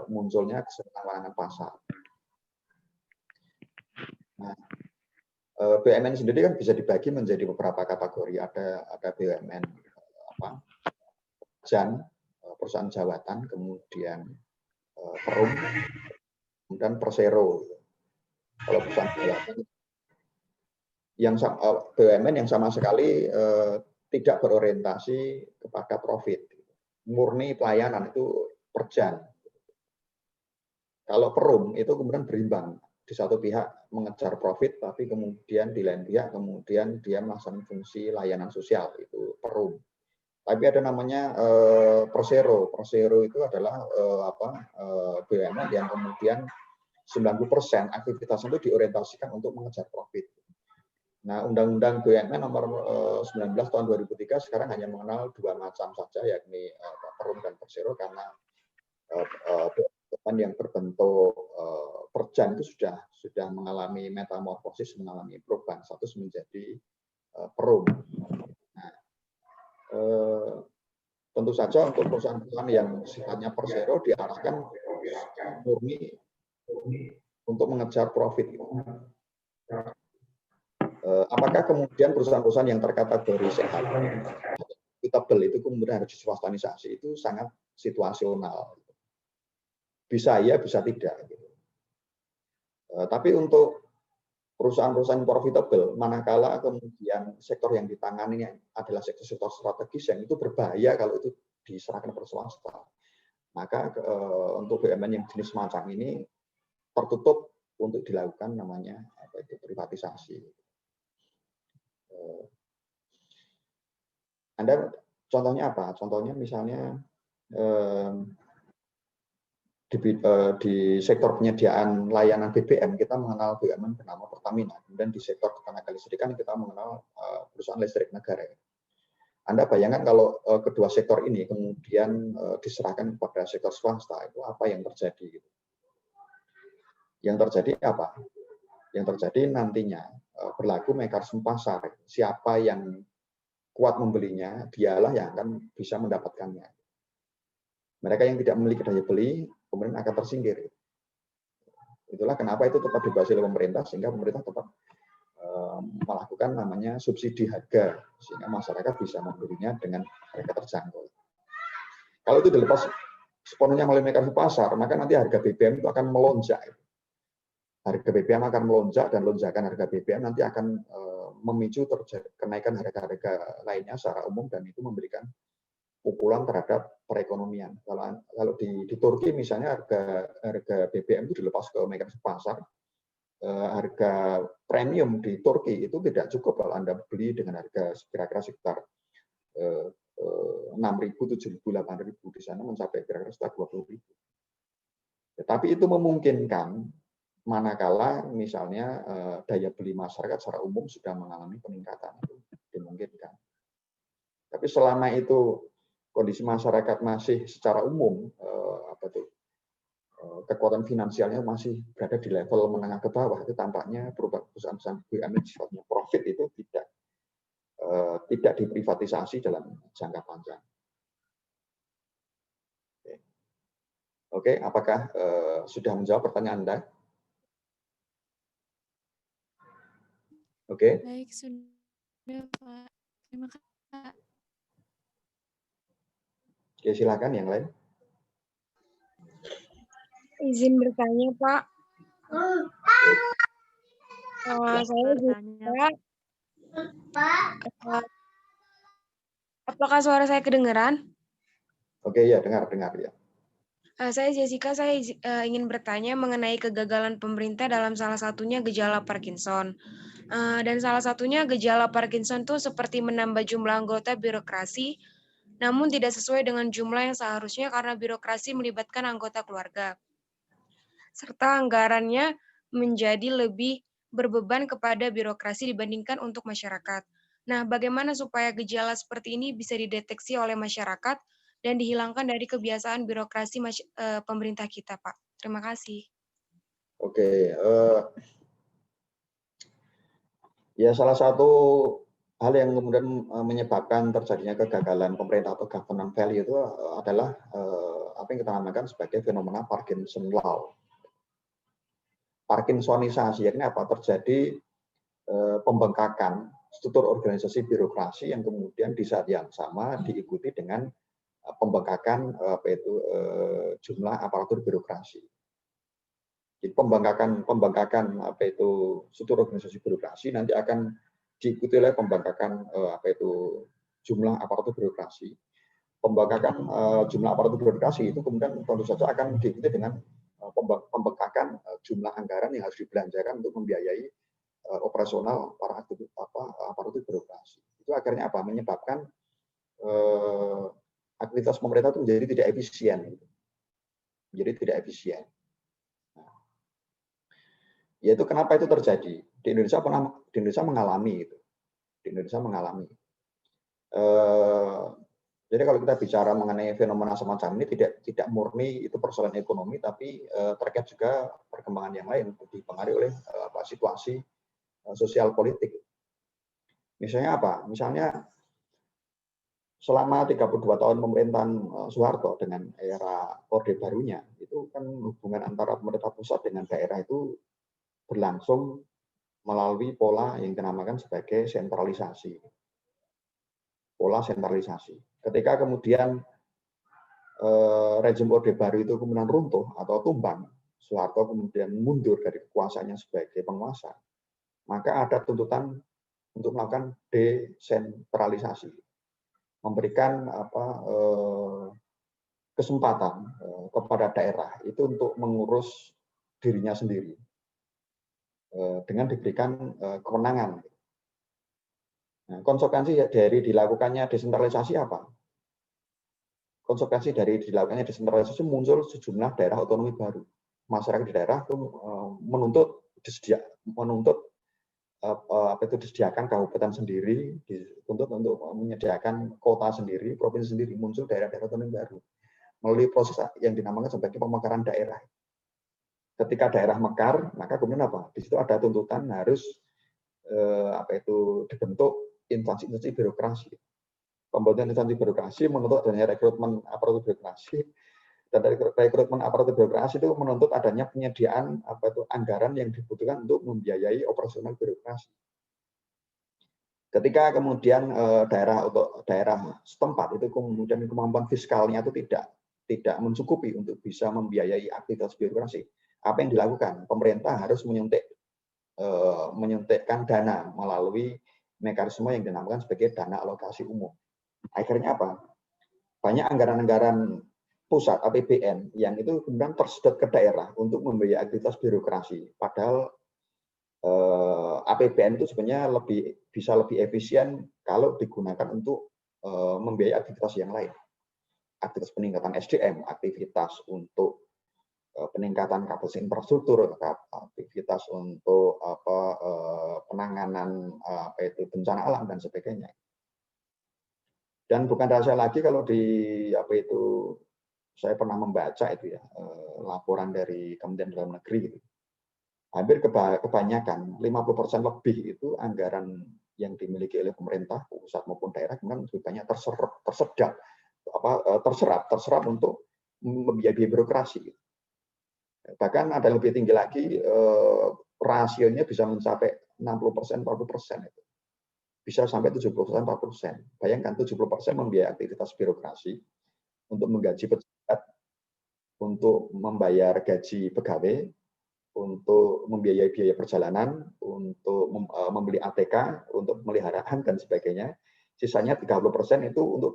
munculnya kesewenang-wenangan pasar. Nah, BUMN sendiri kan bisa dibagi menjadi beberapa kategori. Ada BUMN perusahaan jawatan, kemudian Perum, kemudian Persero. Kalau perusahaan jawatan yang BUMN yang sama sekali tidak berorientasi kepada profit, murni pelayanan itu per jam. Kalau Perum itu kemudian berimbang, di satu pihak mengejar profit, tapi kemudian di lain pihak kemudian dia melaksanakan fungsi layanan sosial, itu Perum. Tapi ada namanya Persero. Persero itu adalah BUMN yang kemudian 90% aktivitasnya itu diorientasikan untuk mengejar profit. Nah, Undang-Undang BUMN nomor 19 tahun 2003 sekarang hanya mengenal dua macam saja, yakni Perum dan Persero, karena BUMN yang berbentuk perjan itu sudah mengalami metamorfosis, mengalami perubahan status menjadi Perum. Nah, tentu saja untuk perusahaan-perusahaan yang sifatnya Persero diarahkan murni untuk mengejar profit. Apakah kemudian perusahaan-perusahaan yang terkategori sehat, profitable itu kemudian harus diswastanisasi? Itu sangat situasional. Bisa ya, bisa tidak. Tapi untuk perusahaan-perusahaan profitable, manakala kemudian sektor yang ditangani adalah sektor strategis yang itu berbahaya kalau itu diserahkan ke swasta. Maka untuk BUMN yang jenis semacam ini tertutup untuk dilakukan namanya privatisasi. Anda contohnya apa? Contohnya misalnya di sektor penyediaan layanan BBM kita mengenal BUMN bernama Pertamina. Kemudian di sektor ketenaga listrikan kita mengenal perusahaan listrik negara. Anda bayangkan kalau kedua sektor ini kemudian diserahkan kepada sektor swasta, itu apa yang terjadi? Yang terjadi apa? Yang terjadi nantinya berlaku mekanisme pasar. Siapa yang kuat membelinya, dialah yang akan bisa mendapatkannya. Mereka yang tidak memiliki daya beli, kemudian akan tersingkir. Itulah kenapa itu tetap dibahas oleh pemerintah, sehingga pemerintah tetap melakukan namanya subsidi harga, sehingga masyarakat bisa membelinya dengan harga terjangkau. Kalau itu dilepas sepenuhnya melalui mekanisme pasar, maka nanti harga BBM itu akan melonjak. Harga BBM akan melonjak, dan lonjakan harga BBM nanti akan memicu kenaikan harga-harga lainnya secara umum, dan itu memberikan pukulan terhadap perekonomian. Kalau di Turki misalnya harga BBM itu dilepas ke mekanisme pasar, harga premium di Turki itu tidak cukup kalau Anda beli dengan harga kira-kira sekitar 6.000, 7.000, 8.000, di sana mencapai kira-kira sekitar 20.000. Tetapi itu memungkinkan manakala misalnya daya beli masyarakat secara umum sudah mengalami peningkatan, itu dimungkinkan. Tapi selama itu kondisi masyarakat masih secara umum kekuatan finansialnya masih berada di level menengah ke bawah, itu tampaknya perusahaan-perusahaan BUMN sifatnya profit itu tidak diprivatisasi dalam jangka panjang. Oke, apakah sudah menjawab pertanyaan Anda? Oke. Baik, sudah Pak. Terima kasih. Oke, silakan yang lain. Izin bertanya, Pak. Saya Jessica. Apakah suara saya kedengaran? Oke, ya, dengar ya. Saya Jessica, saya ingin bertanya mengenai kegagalan pemerintah dalam salah satunya gejala Parkinson. Dan salah satunya gejala Parkinson itu seperti menambah jumlah anggota birokrasi, namun tidak sesuai dengan jumlah yang seharusnya karena birokrasi melibatkan anggota keluarga. Serta anggarannya menjadi lebih berbeban kepada birokrasi dibandingkan untuk masyarakat. Nah, bagaimana supaya gejala seperti ini bisa dideteksi oleh masyarakat dan dihilangkan dari kebiasaan birokrasi pemerintah kita, Pak? Terima kasih. Oke, ya salah satu hal yang kemudian menyebabkan terjadinya kegagalan pemerintah atau governance failure itu adalah apa yang kita namakan sebagai fenomena Parkinson Law. Parkinsonisasi, yakni apa? Terjadi pembengkakan struktur organisasi birokrasi yang kemudian di saat yang sama diikuti dengan pembengkakan jumlah aparatur birokrasi. Jadi pembengkakan struktur organisasi birokrasi nanti akan diikuti oleh pembengkakan jumlah aparatur birokrasi. Pembengkakan jumlah aparatur birokrasi itu kemudian tentu saja akan diikuti dengan pembengkakan jumlah anggaran yang harus dibelanjakan untuk membiayai operasional para aparatur birokrasi. Itu akhirnya apa? Menyebabkan aktivitas pemerintah itu menjadi tidak efisien. Menjadi tidak efisien. Yaitu kenapa itu terjadi? Di Indonesia mengalami itu. Di Indonesia mengalami. Jadi kalau kita bicara mengenai fenomena semacam ini tidak murni itu persoalan ekonomi, tapi terkait juga perkembangan yang lain dipengaruhi oleh situasi sosial politik. Misalnya apa? Misalnya selama 32 tahun pemerintahan Soeharto dengan era Orde Barunya, itu kan hubungan antara pemerintah pusat dengan daerah itu berlangsung melalui pola yang dinamakan sebagai sentralisasi. Pola sentralisasi. Ketika kemudian rezim Orde Baru itu kemudian runtuh atau tumbang, Soeharto kemudian mundur dari kekuasaannya sebagai penguasa, maka ada tuntutan untuk melakukan desentralisasi. memberikan kesempatan kepada daerah itu untuk mengurus dirinya sendiri dengan diberikan kewenangan. Nah, konsekuensi dari dilakukannya desentralisasi apa? Konsekuensi dari dilakukannya desentralisasi muncul sejumlah daerah otonomi baru. Masyarakat di daerah itu menuntut disediakan kabupaten sendiri, dituntut untuk menyediakan kota sendiri, provinsi sendiri, muncul daerah-daerah otonomi baru melalui proses yang dinamakan sebagai pemekaran daerah. Ketika daerah mekar, maka kemudian apa? Di situ ada tuntutan harus dibentuk instansi-instansi birokrasi. Pembentukan instansi birokrasi menuntut adanya rekrutmen aparatur birokrasi, dan dari rekrutmen aparatur birokrasi itu menuntut adanya penyediaan anggaran yang dibutuhkan untuk membiayai operasional birokrasi. Ketika kemudian daerah setempat itu kemudian kemampuan fiskalnya itu tidak mencukupi untuk bisa membiayai aktivitas birokrasi, apa yang dilakukan? Pemerintah harus menyuntikkan dana melalui mekanisme yang dinamakan sebagai dana alokasi umum. Akhirnya apa? Banyak anggaran-anggaran pusat APBN yang itu kemudian tersedot ke daerah untuk membiayai aktivitas birokrasi. Padahal APBN itu sebenarnya bisa lebih efisien kalau digunakan untuk membiayai aktivitas yang lain. Aktivitas peningkatan SDM, aktivitas untuk peningkatan kapasitas infrastruktur, aktivitas untuk penanganan bencana alam dan sebagainya. Dan bukan rahasia lagi kalau saya pernah membaca itu ya laporan dari Kementerian Dalam Negeri gitu. Hampir kebanyakan 50% lebih itu anggaran yang dimiliki oleh pemerintah pusat maupun daerah kemudian lebih banyak terserap untuk membiayai birokrasi. Bahkan ada yang lebih tinggi lagi, rasionya bisa mencapai 60%, 40% itu. Bisa sampai 70%, 40%. Bayangkan 70% membiayai aktivitas birokrasi untuk menggaji pejabat, untuk membayar gaji pegawai, untuk membiayai biaya perjalanan, untuk membeli ATK, untuk pemeliharaan dan sebagainya. Sisanya 30% itu untuk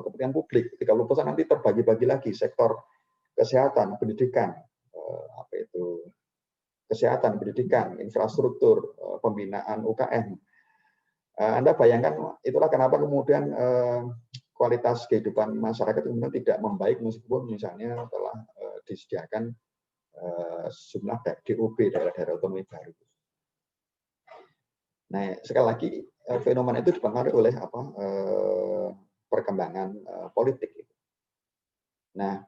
kepentingan publik. 30% nanti terbagi-bagi lagi sektor kesehatan, pendidikan, kesehatan, pendidikan, infrastruktur, pembinaan UKM. Anda bayangkan itulah kenapa kemudian kualitas kehidupan masyarakat kemudian tidak membaik meskipun misalnya telah disediakan sejumlah DOB, daerah-daerah otonomi baru. Nah, sekali lagi fenomena itu dipengaruhi oleh perkembangan politik. Nah,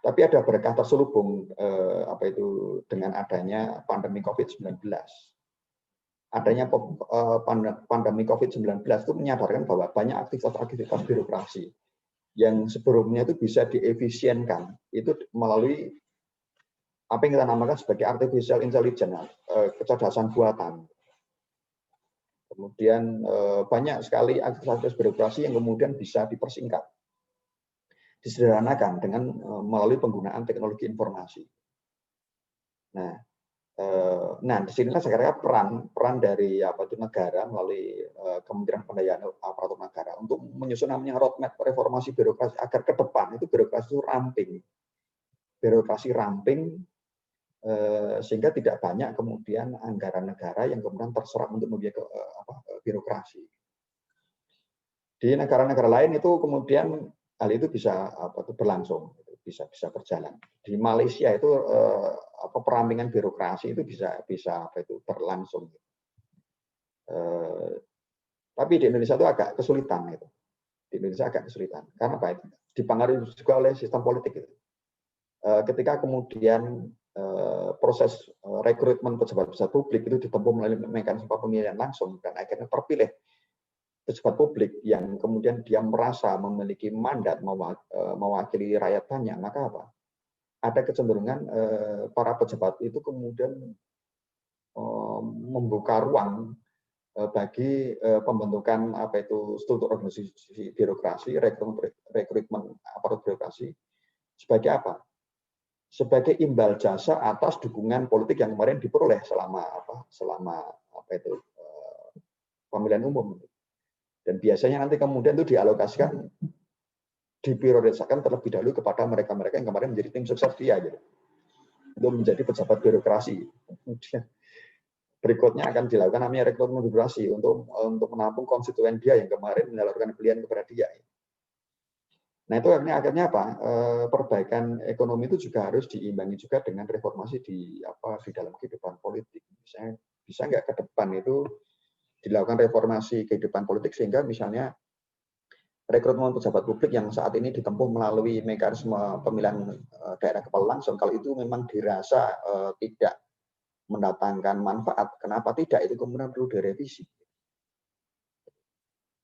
tapi ada berkah terselubung dengan adanya pandemi COVID-19. Adanya pandemi COVID-19 itu menyadarkan bahwa banyak aktivitas birokrasi yang sebelumnya itu bisa diefisienkan itu melalui apa yang kita namakan sebagai artificial intelligence, kecerdasan buatan. Kemudian banyak sekali aktivitas birokrasi yang kemudian bisa dipersingkat, disederhanakan dengan melalui penggunaan teknologi informasi. Nah, disinilah saya kira peran dari negara melalui Kementerian Pemberdayaan Aparatur Negara untuk menyusun namanya roadmap reformasi birokrasi agar ke depan itu birokrasi ramping, sehingga tidak banyak kemudian anggaran negara yang kemudian terserap untuk membiayai birokrasi. Di negara-negara lain itu kemudian hal itu bisa berlangsung, bisa berjalan. Di Malaysia itu perampingan birokrasi itu bisa berlangsung. Tapi di Indonesia itu agak kesulitan itu. Di Indonesia agak kesulitan karena apa? Dipengaruhi juga oleh sistem politik itu. Ketika kemudian proses rekrutmen pejabat publik itu ditempuh melalui mekanisme pemilihan langsung dan akhirnya terpilih pejabat publik yang kemudian dia merasa memiliki mandat mewakili rakyat banyak, maka apa? Ada kecenderungan para pejabat itu kemudian membuka ruang bagi pembentukan struktur organisasi birokrasi, rekrutmen aparatur birokrasi sebagai apa? Sebagai imbal jasa atas dukungan politik yang kemarin diperoleh selama pemilihan umum. Dan biasanya nanti kemudian itu dialokasikan, diprioritaskan terlebih dahulu kepada mereka-mereka yang kemarin menjadi tim sukses dia, gitu. Untuk menjadi pejabat birokrasi. Kemudian berikutnya akan dilakukan namanya rekrutmen birokrasi untuk menampung konstituen dia yang kemarin menyalurkan pilihan kepada dia. Nah itu akhirnya apa? Perbaikan ekonomi itu juga harus diimbangi juga dengan reformasi di dalam kehidupan politik. Misalnya bisa nggak ke depan itu dilakukan reformasi kehidupan politik sehingga misalnya rekrutmen pejabat publik yang saat ini ditempuh melalui mekanisme pemilihan daerah kepala langsung, kalau itu memang dirasa tidak mendatangkan manfaat, kenapa tidak? Itu kemudian perlu direvisi.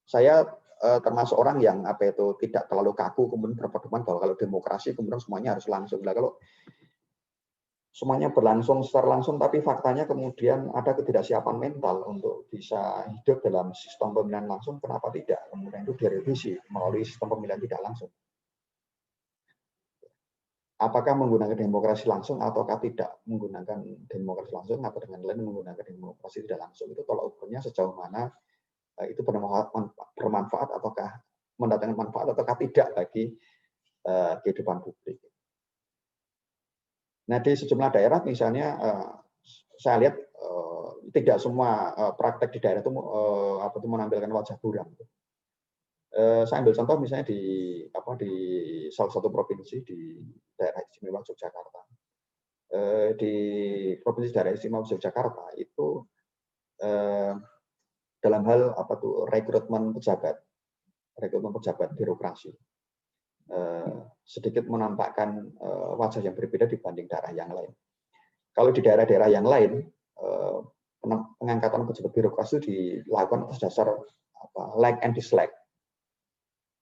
Saya termasuk orang yang tidak terlalu kaku kemudian berpedoman bahwa kalau demokrasi kemudian semuanya harus langsung. Nah, kalau semuanya berlangsung secara langsung, tapi faktanya kemudian ada ketidaksiapan mental untuk bisa hidup dalam sistem pemilihan langsung, kenapa tidak? Kemudian itu direvisi melalui sistem pemilihan tidak langsung. Apakah menggunakan demokrasi langsung ataukah tidak menggunakan demokrasi langsung, atau dengan lain menggunakan demokrasi tidak langsung, itu tolak ukurnya sejauh mana itu bermanfaat ataukah mendatangkan manfaat ataukah tidak bagi kehidupan publik. Nah, di sejumlah daerah misalnya saya lihat tidak semua praktek di daerah itu menampilkan wajah buram. Saya ambil contoh misalnya di salah satu provinsi di daerah istimewa Yogyakarta. Di provinsi daerah istimewa Yogyakarta itu dalam hal rekrutmen pejabat birokrasi sedikit menampakkan wajah yang berbeda dibanding daerah yang lain. Kalau di daerah-daerah yang lain, pengangkatan pejabat birokrasi dilakukan atas dasar like and dislike.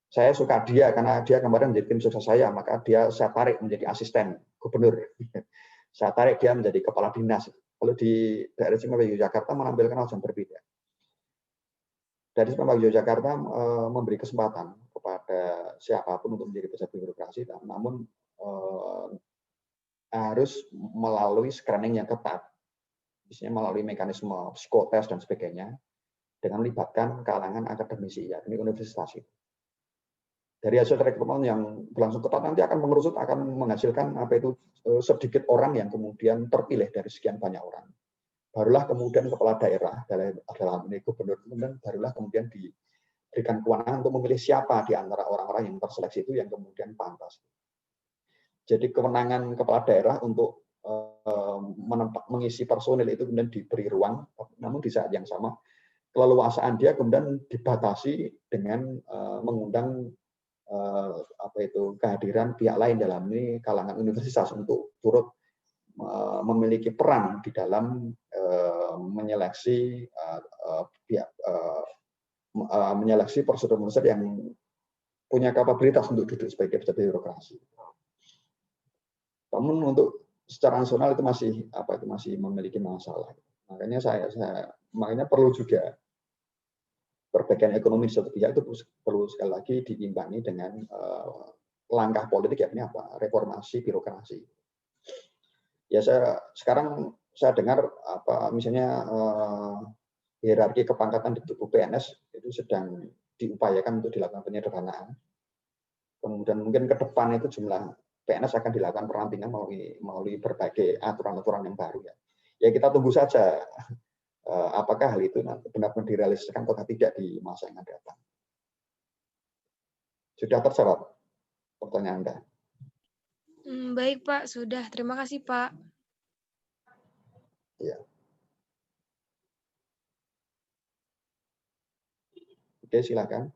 Saya suka dia karena dia kemarin menjadi tim sukses saya, maka saya tarik menjadi asisten gubernur. Saya tarik dia menjadi kepala dinas. Kalau di daerah istimewa Yogyakarta menampilkan wajah yang berbeda. Dari istimewa Yogyakarta memberi kesempatan kepada siapapun untuk menjadi pejabat birokrasi, namun harus melalui screening yang ketat, misalnya melalui mekanisme psikotes dan sebagainya, dengan melibatkan kalangan akademisi, yakni universitas. Dari hasil rekrutmen yang berlangsung ketat nanti akan mengerucut, akan menghasilkan sedikit orang yang kemudian terpilih dari sekian banyak orang. Barulah kemudian kepala daerah dalam ini gubernur, kemudian barulah kemudian diberikan kewenangan untuk memilih siapa di antara orang-orang yang terseleksi itu yang kemudian pantas. Jadi kewenangan kepala daerah untuk mengisi personil itu kemudian diberi ruang, namun di saat yang sama keleluasaan dia kemudian dibatasi dengan mengundang kehadiran pihak lain dalam ini kalangan universitas untuk turut memiliki peran di dalam menyeleksi menyeleksi prosedur-prosedur yang punya kapabilitas untuk duduk sebagai pejabat birokrasi. Namun untuk secara nasional itu masih memiliki masalah. Makanya makanya perlu juga perbaikan ekonomi di satu pihak itu perlu sekali lagi diimbangi dengan langkah politik, yakni reformasi birokrasi. Ya sekarang saya dengar misalnya hierarki kepangkatan di tubuh PNS itu sedang diupayakan untuk dilakukan penyederhanaan. Kemudian mungkin ke depan itu jumlah PNS akan dilakukan perampingan melalui berbagai aturan-aturan yang baru ya. Ya kita tunggu saja apakah hal itu nanti benar-benar direalisasikan atau tidak di masa yang akan datang. Sudah terjawab pertanyaan Anda? Baik Pak, sudah. Terima kasih Pak. Ya. Oke, silakan.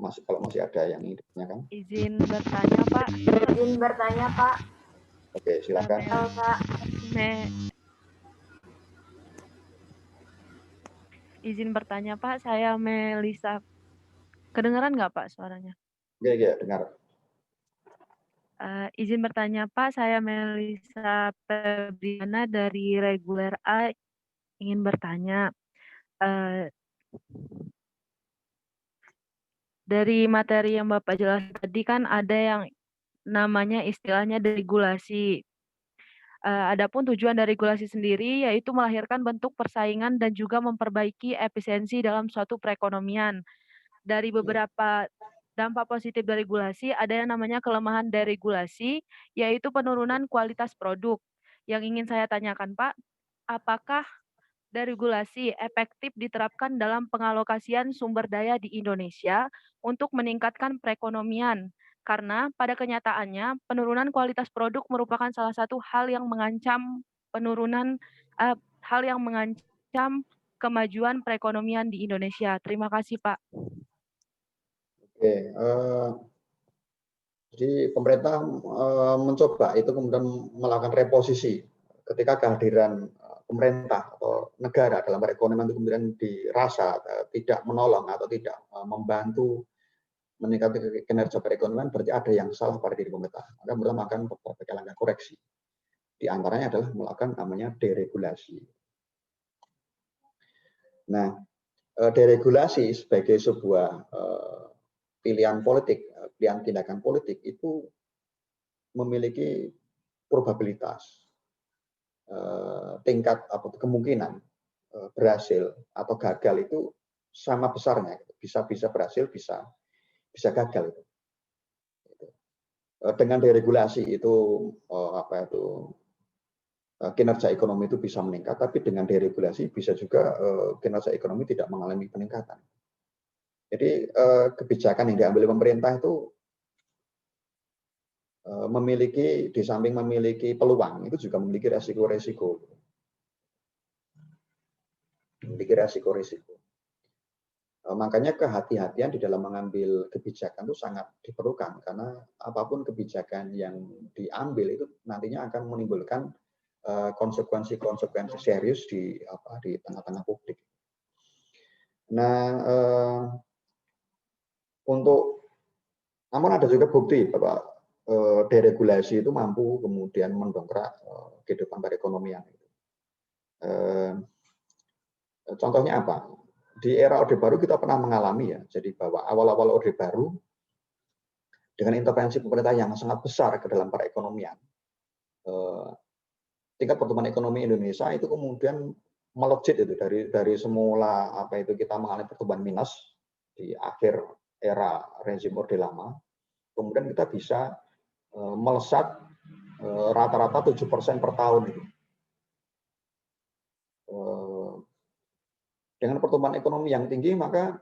Kalau masih ada yang ingin ditanyakan. Izin bertanya Pak. Izin bertanya Pak. Oke, silakan. Pak. Izin bertanya Pak, saya Melisa. Kedengaran nggak Pak suaranya? Oke, dengar. Izin bertanya Pak, saya Melisa Febriana dari Reguler A ingin bertanya. Dari materi yang Bapak jelaskan tadi kan ada yang namanya istilahnya deregulasi. Adapun tujuan dari regulasi sendiri yaitu melahirkan bentuk persaingan dan juga memperbaiki efisiensi dalam suatu perekonomian. dari beberapa dampak positif dari regulasi, ada yang namanya kelemahan dari regulasi, yaitu penurunan kualitas produk. Yang ingin saya tanyakan, Pak, apakah deregulasi efektif diterapkan dalam pengalokasian sumber daya di Indonesia untuk meningkatkan perekonomian? Karena pada kenyataannya penurunan kualitas produk merupakan salah satu hal yang mengancam hal yang mengancam kemajuan perekonomian di Indonesia. Terima kasih, Pak. Oke, jadi pemerintah mencoba itu kemudian melakukan reposisi ketika kehadiran pemerintah atau negara dalam perekonomian itu kemudian dirasa tidak menolong atau tidak membantu meningkatkan kinerja perekonomian, berarti ada yang salah pada diri pemerintah. Maka pemerintah melakukan berbagai langkah koreksi. Di antaranya adalah melakukan namanya deregulasi. Nah, deregulasi sebagai sebuah pilihan politik, pilihan tindakan politik itu memiliki probabilitas, tingkat atau kemungkinan berhasil atau gagal itu sama besarnya, bisa berhasil, bisa gagal. Dengan deregulasi itu kinerja ekonomi itu bisa meningkat, tapi dengan deregulasi bisa juga kinerja ekonomi tidak mengalami peningkatan. Jadi kebijakan yang diambil pemerintah itu di samping memiliki peluang, itu juga memiliki resiko-resiko. Makanya kehati-hatian di dalam mengambil kebijakan itu sangat diperlukan, karena apapun kebijakan yang diambil itu nantinya akan menimbulkan konsekuensi serius di tengah-tengah publik. Nah, namun ada juga bukti bahwa deregulasi itu mampu kemudian mendongkrak kehidupan perekonomian. Contohnya apa? Di era Orde Baru kita pernah mengalami ya, jadi bahwa awal-awal Orde Baru dengan intervensi pemerintah yang sangat besar ke dalam perekonomian, tingkat pertumbuhan ekonomi Indonesia itu kemudian melejit itu dari semula kita mengalami pertumbuhan minus di akhir era rezim Orde Lama, kemudian kita bisa melesat rata-rata 7% per tahun itu. Dengan pertumbuhan ekonomi yang tinggi, maka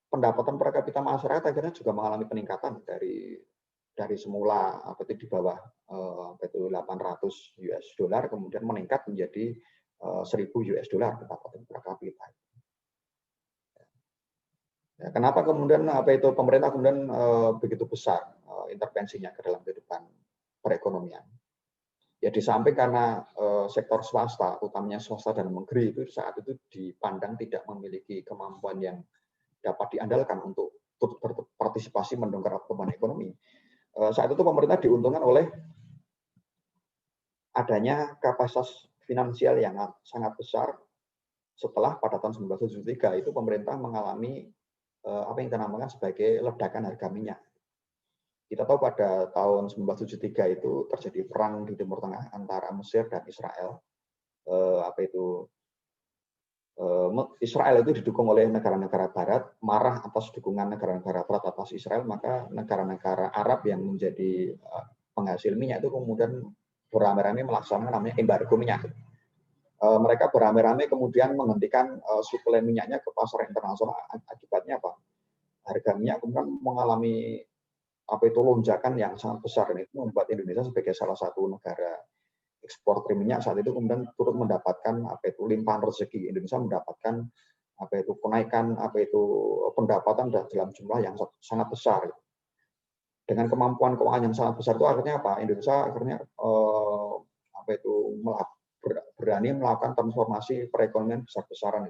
pendapatan per kapita masyarakat akhirnya juga mengalami peningkatan dari semula di bawah 800 US dollar, kemudian meningkat menjadi 1000 US dollar pendapatan per kapita. Ya, kenapa kemudian pemerintah kemudian begitu besar intervensinya ke dalam kehidupan perekonomian? Ya di samping karena sektor swasta, utamanya swasta dan negeri itu saat itu dipandang tidak memiliki kemampuan yang dapat diandalkan untuk berpartisipasi mendongkrak pertumbuhan ekonomi. Saat itu pemerintah diuntungkan oleh adanya kapasitas finansial yang sangat besar. Setelah pada tahun 1973 itu pemerintah mengalami apa yang dinamakan sebagai ledakan harga minyak. Kita tahu pada tahun 1973 itu terjadi perang di Timur Tengah antara Mesir dan Israel. Israel itu didukung oleh negara-negara Barat, marah atas dukungan negara-negara Barat atas Israel, maka negara-negara Arab yang menjadi penghasil minyak itu kemudian beramai-ramai melaksanakan namanya embargo minyak. Mereka beramai-ramai kemudian menghentikan suplai minyaknya ke pasar internasional. Akibatnya apa? Harga minyak kemudian mengalami lonjakan yang sangat besar, dan itu membuat Indonesia sebagai salah satu negara eksportir minyak saat itu kemudian turut mendapatkan limpahan rezeki. Indonesia mendapatkan kenaikan pendapatan dalam jumlah yang sangat besar. Dengan kemampuan keuangan yang sangat besar itu akhirnya apa? Indonesia akhirnya berani melakukan transformasi perekonomian besar-besaran.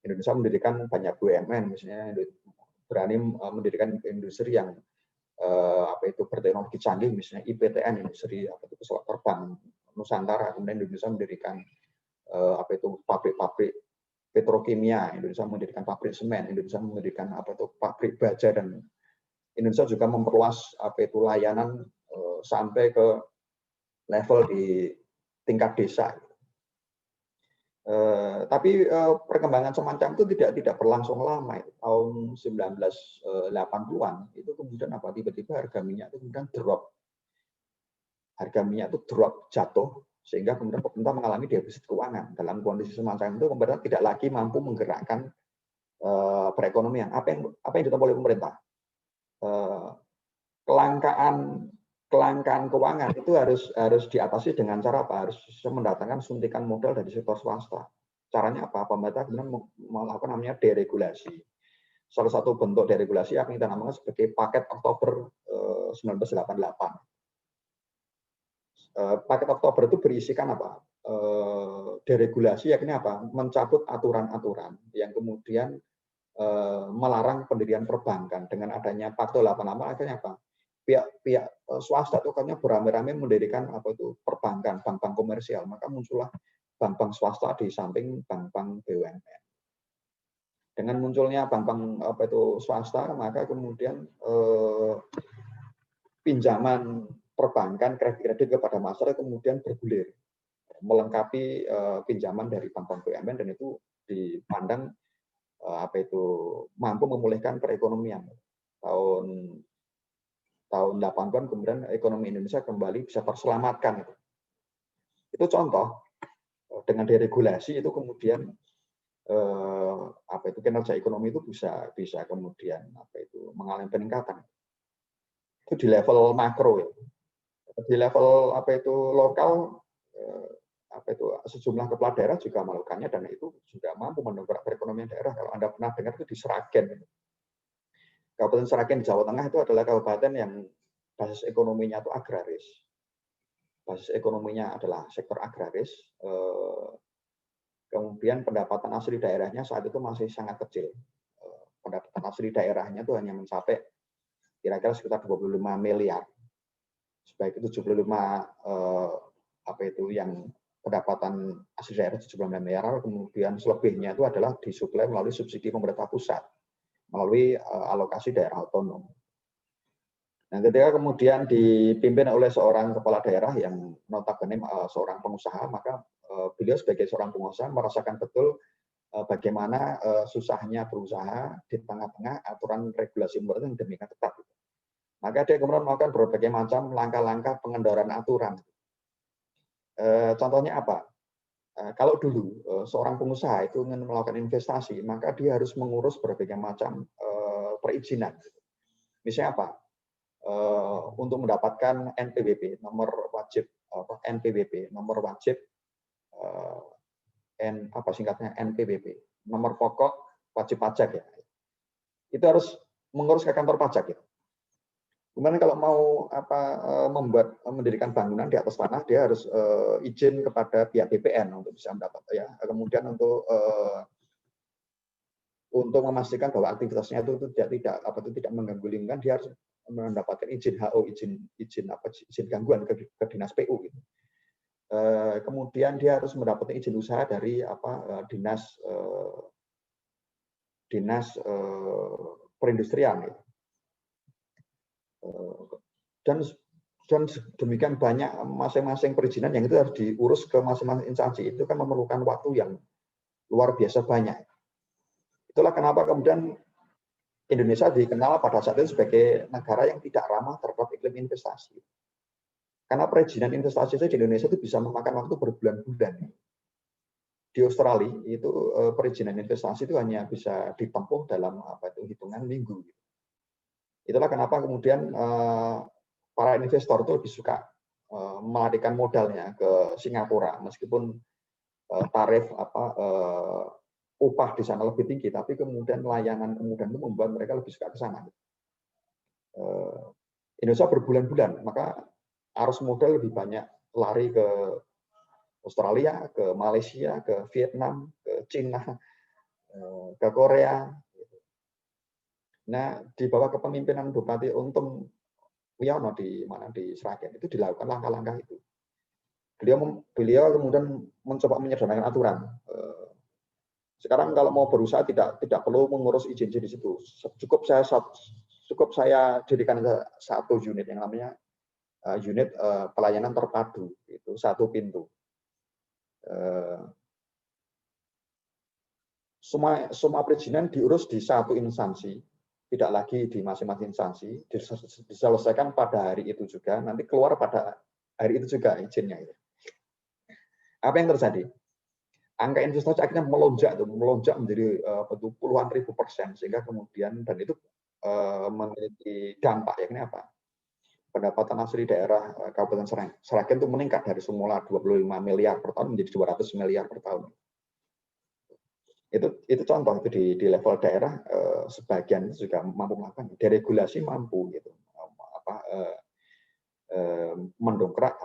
Indonesia mendirikan banyak BUMN, misalnya berani mendirikan industri yang berteknologi canggih, misalnya IPTN, industri pesawat terbang Nusantara. Kemudian Indonesia mendirikan pabrik-pabrik petrokimia, Indonesia mendirikan pabrik semen, Indonesia mendirikan pabrik baja, dan Indonesia juga memperluas layanan sampai ke level di tingkat desa. Tapi perkembangan semacam itu tidak berlangsung lama. Tahun 1980-an itu kemudian apa? Tiba-tiba harga minyak itu kemudian drop. Harga minyak itu drop, jatuh, sehingga kemudian pemerintah mengalami defisit keuangan. Dalam kondisi semacam itu pemerintah tidak lagi mampu menggerakkan perekonomian. Apa yang ditempuh oleh pemerintah? Kelangkaan keuangan itu harus diatasi dengan cara apa? Harus mendatangkan suntikan modal dari sektor swasta. Caranya apa? Pemerintah kemudian melakukan namanya deregulasi. Salah satu bentuk deregulasi yang kita namakan sebagai Paket Oktober 1988. Paket Oktober itu berisikan apa? Deregulasi yakni apa? Mencabut aturan-aturan yang kemudian melarang pendirian perbankan. Dengan adanya Pakto 88 akhirnya apa? Pihak swasta itu katanya beramai-ramai mendirikan apa itu perbankan, bank-bank komersial. Maka muncullah bank-bank swasta di samping bank-bank BUMN. Dengan munculnya bank-bank apa itu swasta, maka kemudian pinjaman perbankan, kredit kepada masyarakat kemudian bergulir, melengkapi pinjaman dari bank-bank BUMN, dan itu dipandang apa itu mampu memulihkan perekonomian. Tahun 80-an kemudian ekonomi Indonesia kembali bisa terselamatkan. Itu contoh. Dengan deregulasi itu kemudian apa itu kinerja ekonomi itu bisa kemudian apa itu mengalami peningkatan. Itu di level makro ya. Di level apa itu lokal apa itu sejumlah kepala daerah juga melakukannya, dan itu juga mampu mendongkrak perekonomian daerah. Kalau Anda pernah dengar itu di Sragen. Kabupaten Sragen di Jawa Tengah itu adalah kabupaten yang basis ekonominya itu agraris. Basis ekonominya adalah sektor agraris. Kemudian pendapatan asli daerahnya saat itu masih sangat kecil. Pendapatan asli daerahnya itu hanya mencapai kira-kira sekitar 25 miliar. Sebaik itu 75 apa itu yang pendapatan asli daerah 75 miliar, kemudian selebihnya itu adalah disuplai melalui subsidi pemerintah pusat, melalui alokasi daerah otonom. Nah, ketika kemudian dipimpin oleh seorang kepala daerah yang notabene seorang pengusaha, maka beliau sebagai seorang pengusaha merasakan betul bagaimana susahnya berusaha di tengah-tengah aturan regulasi pemerintah yang demikian ketat. Maka dia kemudian melakukan berbagai macam langkah-langkah pengendoran aturan. Contohnya apa? Kalau dulu seorang pengusaha itu ingin melakukan investasi, maka dia harus mengurus berbagai macam perizinan. Misalnya apa? Untuk mendapatkan NPWP, nomor wajib NPWP, nomor wajib apa singkatnya NPWP, nomor pokok wajib pajak ya. Itu harus mengurus ke kantor pajak ya. Kemudian kalau mau mendirikan bangunan di atas tanah, dia harus izin kepada pihak BPN untuk bisa mendapat ya. Kemudian untuk memastikan bahwa aktivitasnya itu tidak mengganggu lingkungan, dia harus mendapatkan izin HO, izin gangguan ke dinas PU gitu. Kemudian dia harus mendapatkan izin usaha dari dinas perindustrian gitu. Dan demikian banyak masing-masing perizinan yang itu harus diurus ke masing-masing instansi. Itu kan memerlukan waktu yang luar biasa banyak. Itulah kenapa kemudian Indonesia dikenal pada saat itu sebagai negara yang tidak ramah terhadap iklim investasi. Karena perizinan investasi di Indonesia itu bisa memakan waktu berbulan-bulan. Di Australia itu perizinan investasi itu hanya bisa ditempuh dalam hitungan minggu. Itulah kenapa kemudian para investor itu lebih suka melarikan modalnya ke Singapura, meskipun tarif upah di sana lebih tinggi, tapi kemudian layanan kemudian itu membuat mereka lebih suka ke sana. Indonesia berbulan-bulan, maka arus modal lebih banyak lari ke Australia, ke Malaysia, ke Vietnam, ke Cina, ke Korea. Nah, di bawah kepemimpinan Bupati Untung Wiono di Sragen itu dilakukan langkah-langkah itu. Beliau kemudian mencoba menyederhanakan aturan. Sekarang kalau mau berusaha tidak perlu mengurus izin di situ. Cukup saya dirikan satu unit yang namanya unit pelayanan terpadu, itu satu pintu. semua perizinan diurus di satu instansi, tidak lagi di masing-masing instansi, diselesaikan pada hari itu juga, nanti keluar pada hari itu juga izinnya. Apa yang terjadi? Angka investasi akhirnya melonjak menjadi puluhan ribu %, sehingga kemudian dan itu memiliki dampak, yakni apa? Pendapatan asli daerah Kabupaten Sragen itu meningkat dari semula 25 miliar per tahun menjadi 200 miliar per tahun. Itu contoh itu di level daerah, sebagian itu juga mampu melakukan deregulasi, mampu gitu mendongkrak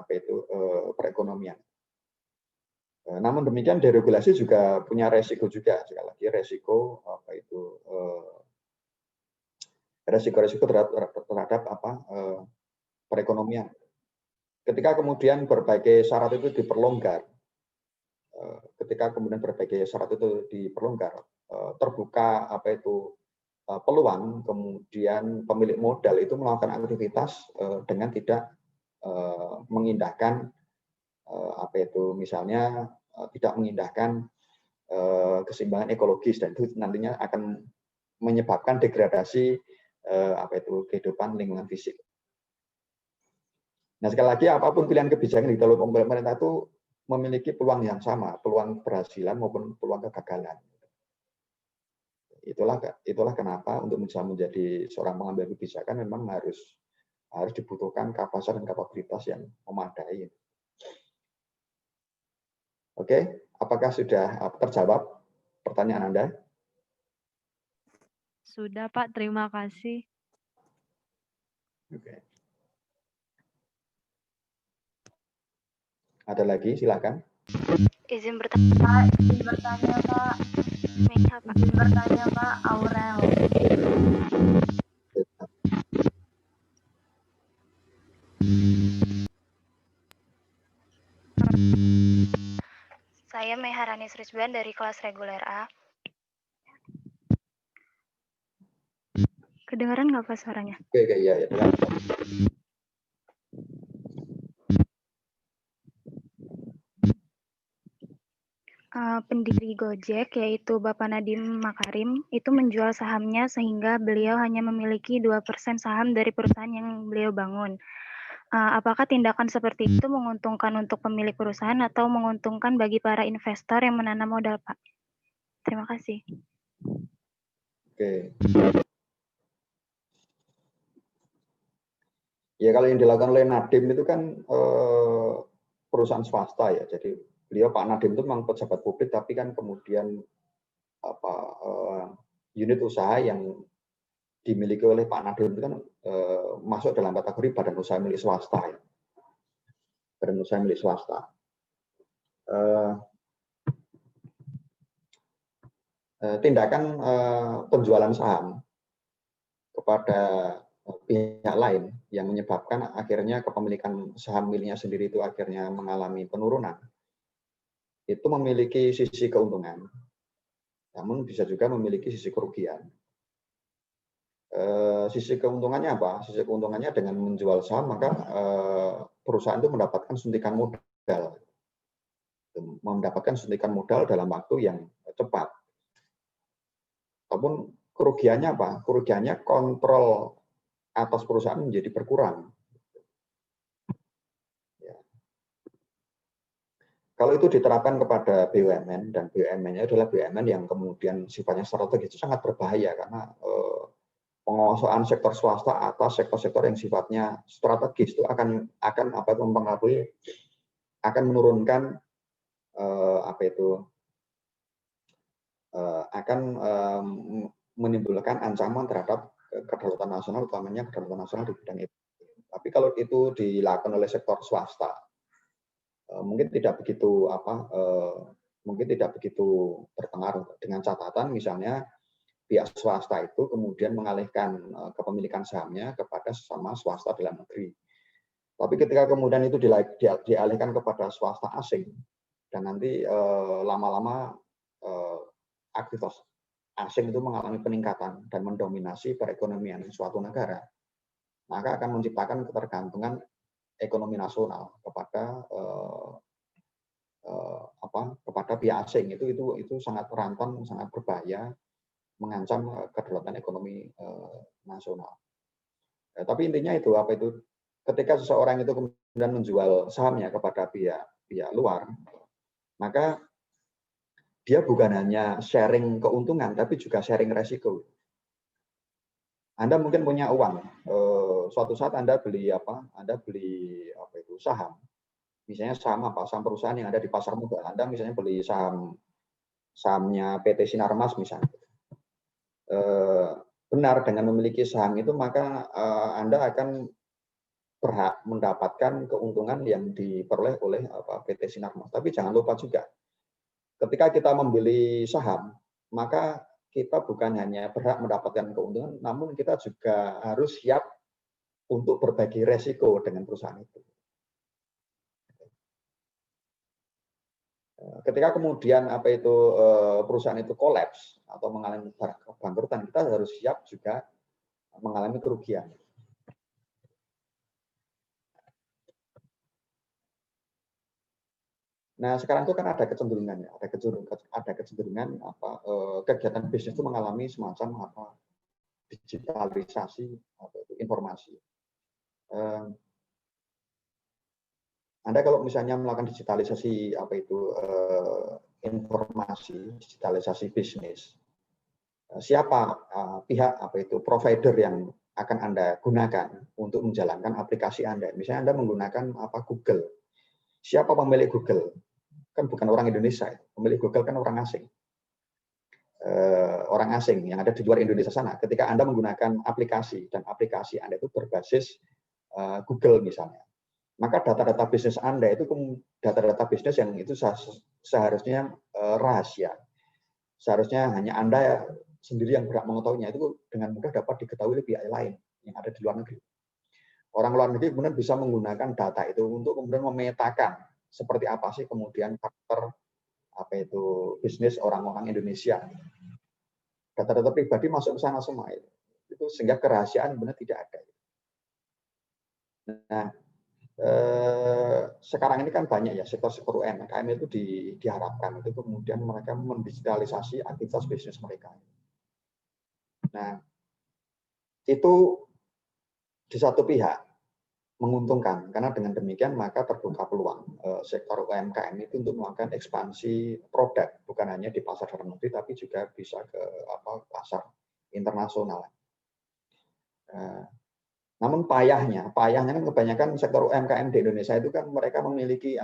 perekonomian. Namun demikian deregulasi juga punya resiko juga, sekali lagi resiko resiko terhadap perekonomian. Ketika kemudian berbagai syarat itu diperlonggar, terbuka peluang, kemudian pemilik modal itu melakukan aktivitas dengan tidak mengindahkan misalnya tidak mengindahkan keseimbangan ekologis, dan itu nantinya akan menyebabkan degradasi kehidupan lingkungan fisik. Nah, sekali lagi apapun pilihan kebijakan di dalam pemerintah itu memiliki peluang yang sama, peluang keberhasilan maupun peluang kegagalan. Itulah kenapa untuk bisa menjadi seorang pengambil kebijakan memang harus dibutuhkan kapasitas dan kapabilitas yang memadai. Oke, apakah sudah terjawab pertanyaan Anda? Sudah, Pak. Terima kasih. Oke. Ada lagi, silakan. Izin bertanya, Pak. Izin bertanya, Pak. Aurel. Saya Meharani Srisban dari kelas reguler A. Kedengaran nggak Pak suaranya? Oke, iya. Pendiri Gojek yaitu Bapak Nadiem Makarim itu menjual sahamnya sehingga beliau hanya memiliki 2% saham dari perusahaan yang beliau bangun. Apakah tindakan seperti itu menguntungkan untuk pemilik perusahaan atau menguntungkan bagi para investor yang menanam modal, Pak? Terima kasih. Oke. Ya, kalau yang dilakukan oleh Nadiem itu kan perusahaan swasta ya. Jadi beliau Pak Nadiem itu memang pejabat publik, tapi kan kemudian unit usaha yang dimiliki oleh Pak Nadiem itu kan masuk dalam kategori badan usaha milik swasta ya. Badan usaha milik swasta. Tindakan penjualan saham kepada pihak lain yang menyebabkan akhirnya kepemilikan saham miliknya sendiri itu akhirnya mengalami penurunan, itu memiliki sisi keuntungan, namun bisa juga memiliki sisi kerugian. Sisi keuntungannya apa? Sisi keuntungannya dengan menjual saham, maka perusahaan itu mendapatkan suntikan modal dalam waktu yang cepat. Ataupun kerugiannya apa? Kerugiannya kontrol atas perusahaan menjadi berkurang. Ya. Kalau itu diterapkan kepada BUMN, dan BUMN-nya adalah BUMN yang kemudian sifatnya strategis, itu sangat berbahaya karena penguasaan sektor swasta atas sektor-sektor yang sifatnya strategis itu akan mempengaruhi, akan menurunkan menimbulkan ancaman terhadap kedaulatan nasional, utamanya kedaulatan nasional di bidang itu. Tapi kalau itu dilakukan oleh sektor swasta, mungkin tidak begitu berpengaruh, dengan catatan misalnya pihak swasta itu kemudian mengalihkan kepemilikan sahamnya kepada sesama swasta dalam negeri. Tapi ketika kemudian itu dialihkan kepada swasta asing, dan nanti lama-lama aktivitas asing itu mengalami peningkatan dan mendominasi perekonomian suatu negara, maka akan menciptakan ketergantungan ekonomi nasional kepada kepada pihak asing itu sangat rentan, sangat berbahaya, mengancam kedaulatan ekonomi nasional. Tapi intinya itu ketika seseorang itu kemudian menjual sahamnya kepada pihak luar, maka dia bukan hanya sharing keuntungan, tapi juga sharing resiko. Anda mungkin punya uang, suatu saat Anda beli saham, misalnya saham perusahaan yang ada di pasar modal. Anda misalnya beli sahamnya PT Sinarmas misalnya. Benar, dengan memiliki saham itu maka Anda akan berhak mendapatkan keuntungan yang diperoleh oleh PT Sinarmas. Tapi jangan lupa juga, ketika kita membeli saham, maka kita bukan hanya berhak mendapatkan keuntungan, namun kita juga harus siap untuk berbagi resiko dengan perusahaan itu. Ketika kemudian perusahaan itu kolaps atau mengalami kebangkrutan, kita harus siap juga mengalami kerugian. Nah, sekarang itu kan ada kecenderungan kegiatan bisnis itu mengalami semacam digitalisasi informasi. Anda kalau misalnya melakukan digitalisasi informasi, digitalisasi bisnis, siapa pihak provider yang akan Anda gunakan untuk menjalankan aplikasi Anda? Misalnya Anda menggunakan Google. Siapa pemilik Google? Kan bukan orang Indonesia, pemilik Google kan orang asing. Orang asing yang ada di luar Indonesia sana. Ketika Anda menggunakan aplikasi dan aplikasi Anda itu berbasis Google misalnya, maka data-data bisnis Anda itu data-data bisnis yang itu seharusnya rahasia. Seharusnya hanya Anda sendiri yang berhak mengetahuinya, itu dengan mudah dapat diketahui oleh pihak lain yang ada di luar negeri. Orang luar negeri kemudian bisa menggunakan data itu untuk kemudian memetakan seperti apa sih kemudian karakter bisnis orang-orang Indonesia. Data-data pribadi masuk ke sana semua itu sehingga kerahasiaan benar tidak ada. Nah, sekarang ini kan banyak ya sektor-sektor UMKM itu diharapkan itu kemudian mereka mendigitalisasi aktivitas bisnis mereka. Nah, itu di satu pihak menguntungkan karena dengan demikian maka terbuka peluang sektor UMKM itu untuk melakukan ekspansi produk bukan hanya di pasar dalam negeri tapi juga bisa ke pasar internasional. Namun payahnya kan kebanyakan sektor UMKM di Indonesia itu kan mereka memiliki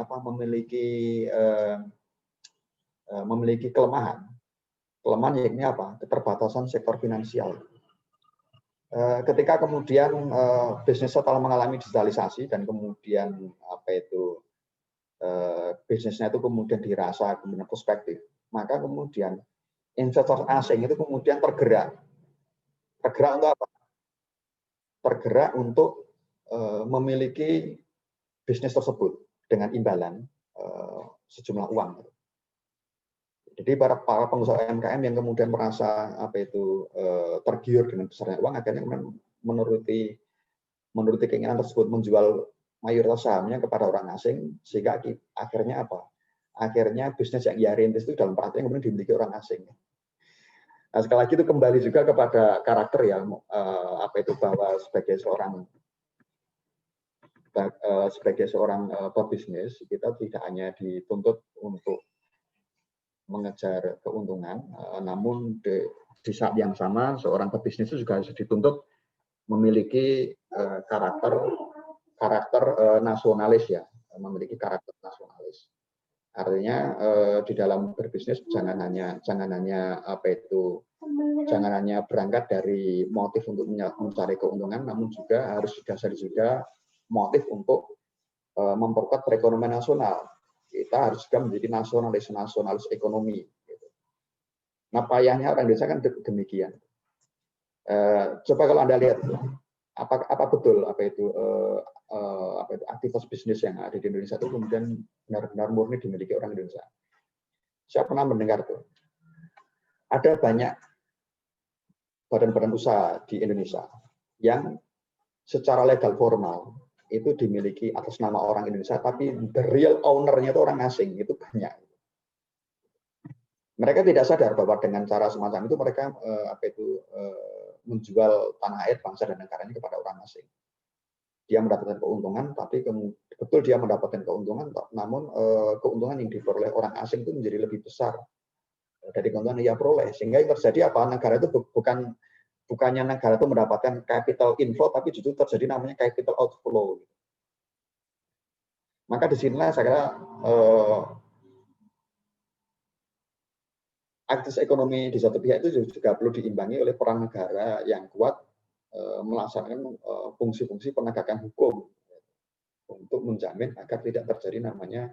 kelemahan yakni keterbatasan sektor finansial. Ketika kemudian bisnis setelah mengalami digitalisasi dan kemudian bisnisnya itu kemudian dirasa kemudian prospektif, maka kemudian investor asing itu kemudian tergerak untuk apa? Tergerak untuk memiliki bisnis tersebut dengan imbalan sejumlah uang. Jadi para pengusaha UMKM yang kemudian merasa tergiur dengan besarnya uang, akhirnya menuruti keinginan tersebut menjual mayoritas sahamnya kepada orang asing, sehingga akhirnya Akhirnya bisnis yang ia rintis itu dalam prakteknya kemudian dimiliki orang asing. Nah, sekali lagi itu kembali juga kepada karakter ya, bahwa sebagai seorang pebisnis kita tidak hanya dituntut untuk mengejar keuntungan, namun di saat yang sama seorang pebisnis itu juga harus dituntut memiliki karakter nasionalis ya, memiliki karakter nasionalis. Artinya di dalam berbisnis jangan hanya berangkat dari motif untuk mencari keuntungan, namun juga harus didasari juga motif untuk memperkuat perekonomian nasional. Kita harus juga menjadi nasionalis ekonomi. Nah, payahnya orang Indonesia kan demikian. Coba kalau Anda lihat, apa betul aktivitas bisnis yang ada di Indonesia itu kemudian benar-benar murni dimiliki orang Indonesia? Saya pernah mendengar tuh, ada banyak badan-badan usaha di Indonesia yang secara legal formal itu dimiliki atas nama orang Indonesia, tapi the real owner-nya itu orang asing, itu banyak. Mereka tidak sadar bahwa dengan cara semacam itu mereka menjual tanah air, bangsa dan negaranya kepada orang asing. Dia mendapatkan keuntungan, tapi betul dia mendapatkan keuntungan, namun keuntungan yang diperoleh orang asing itu menjadi lebih besar dari keuntungan yang ia peroleh. Sehingga yang terjadi apa? Negara itu bukannya negara itu mendapatkan capital inflow, tapi justru terjadi namanya capital outflow. Maka di sinilah saya kira aktivitas ekonomi di satu pihak itu juga perlu diimbangi oleh peran negara yang kuat melaksanakan fungsi-fungsi penegakan hukum untuk menjamin agar tidak terjadi namanya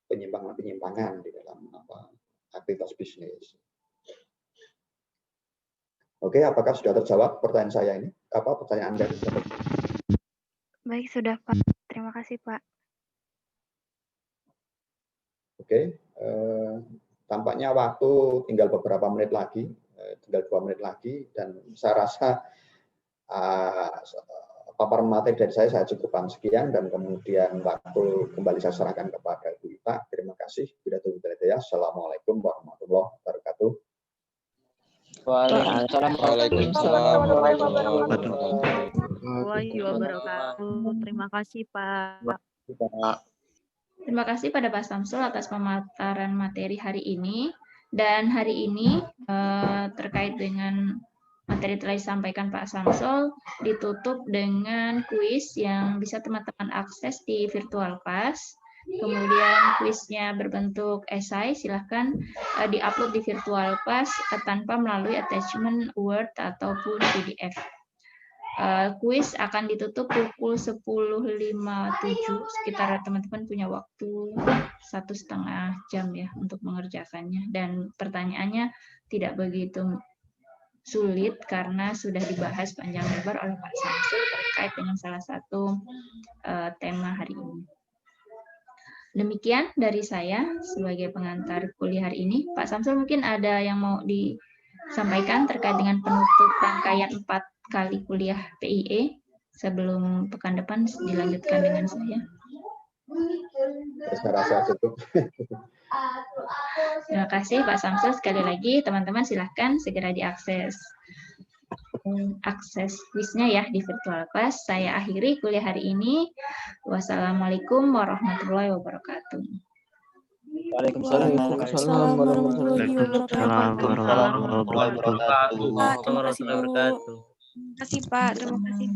penyimpangan-penyimpangan di dalam aktivitas bisnis. Oke, apakah sudah terjawab pertanyaan saya ini? Pertanyaan Anda? Baik, sudah Pak. Terima kasih Pak. Oke, tampaknya waktu tinggal beberapa menit lagi, tinggal 2 menit lagi, dan saya rasa paparan materi dari saya cukupkan sekian, dan kemudian waktu kembali saya serahkan kepada Bu Ita. Terima kasih. Assalamualaikum warahmatullahi wabarakatuh. Waalaikumsalam warahmatullahi wabarakatuh. Terima kasih Pak. Terima kasih pada Pak Samsul atas pemaparan materi hari ini. Dan hari ini terkait dengan materi telah disampaikan Pak Samsul, ditutup dengan kuis yang bisa teman-teman akses di virtual class. Kemudian kuisnya berbentuk esai, silahkan diupload di virtual class tanpa melalui attachment Word ataupun PDF. Kuis akan ditutup pukul 10.57, sekitar teman-teman punya waktu 1,5 jam ya untuk mengerjakannya. Dan pertanyaannya tidak begitu sulit karena sudah dibahas panjang lebar oleh Pak Samsul terkait dengan salah satu tema hari ini. Demikian dari saya sebagai pengantar kuliah hari ini. Pak Samsul mungkin ada yang mau disampaikan terkait dengan penutup rangkaian 4 kali kuliah PIE sebelum pekan depan dilanjutkan dengan saya. Saya rasa cukup. Terima kasih Pak Samsul. Sekali lagi teman-teman silahkan segera diakses kuisnya ya di virtual class. Saya akhiri kuliah hari ini. Wassalamualaikum warahmatullahi wabarakatuh. Waalaikumsalam warahmatullahi wabarakatuh. Terima kasih Bu. Terima kasih Pak. Terima kasih.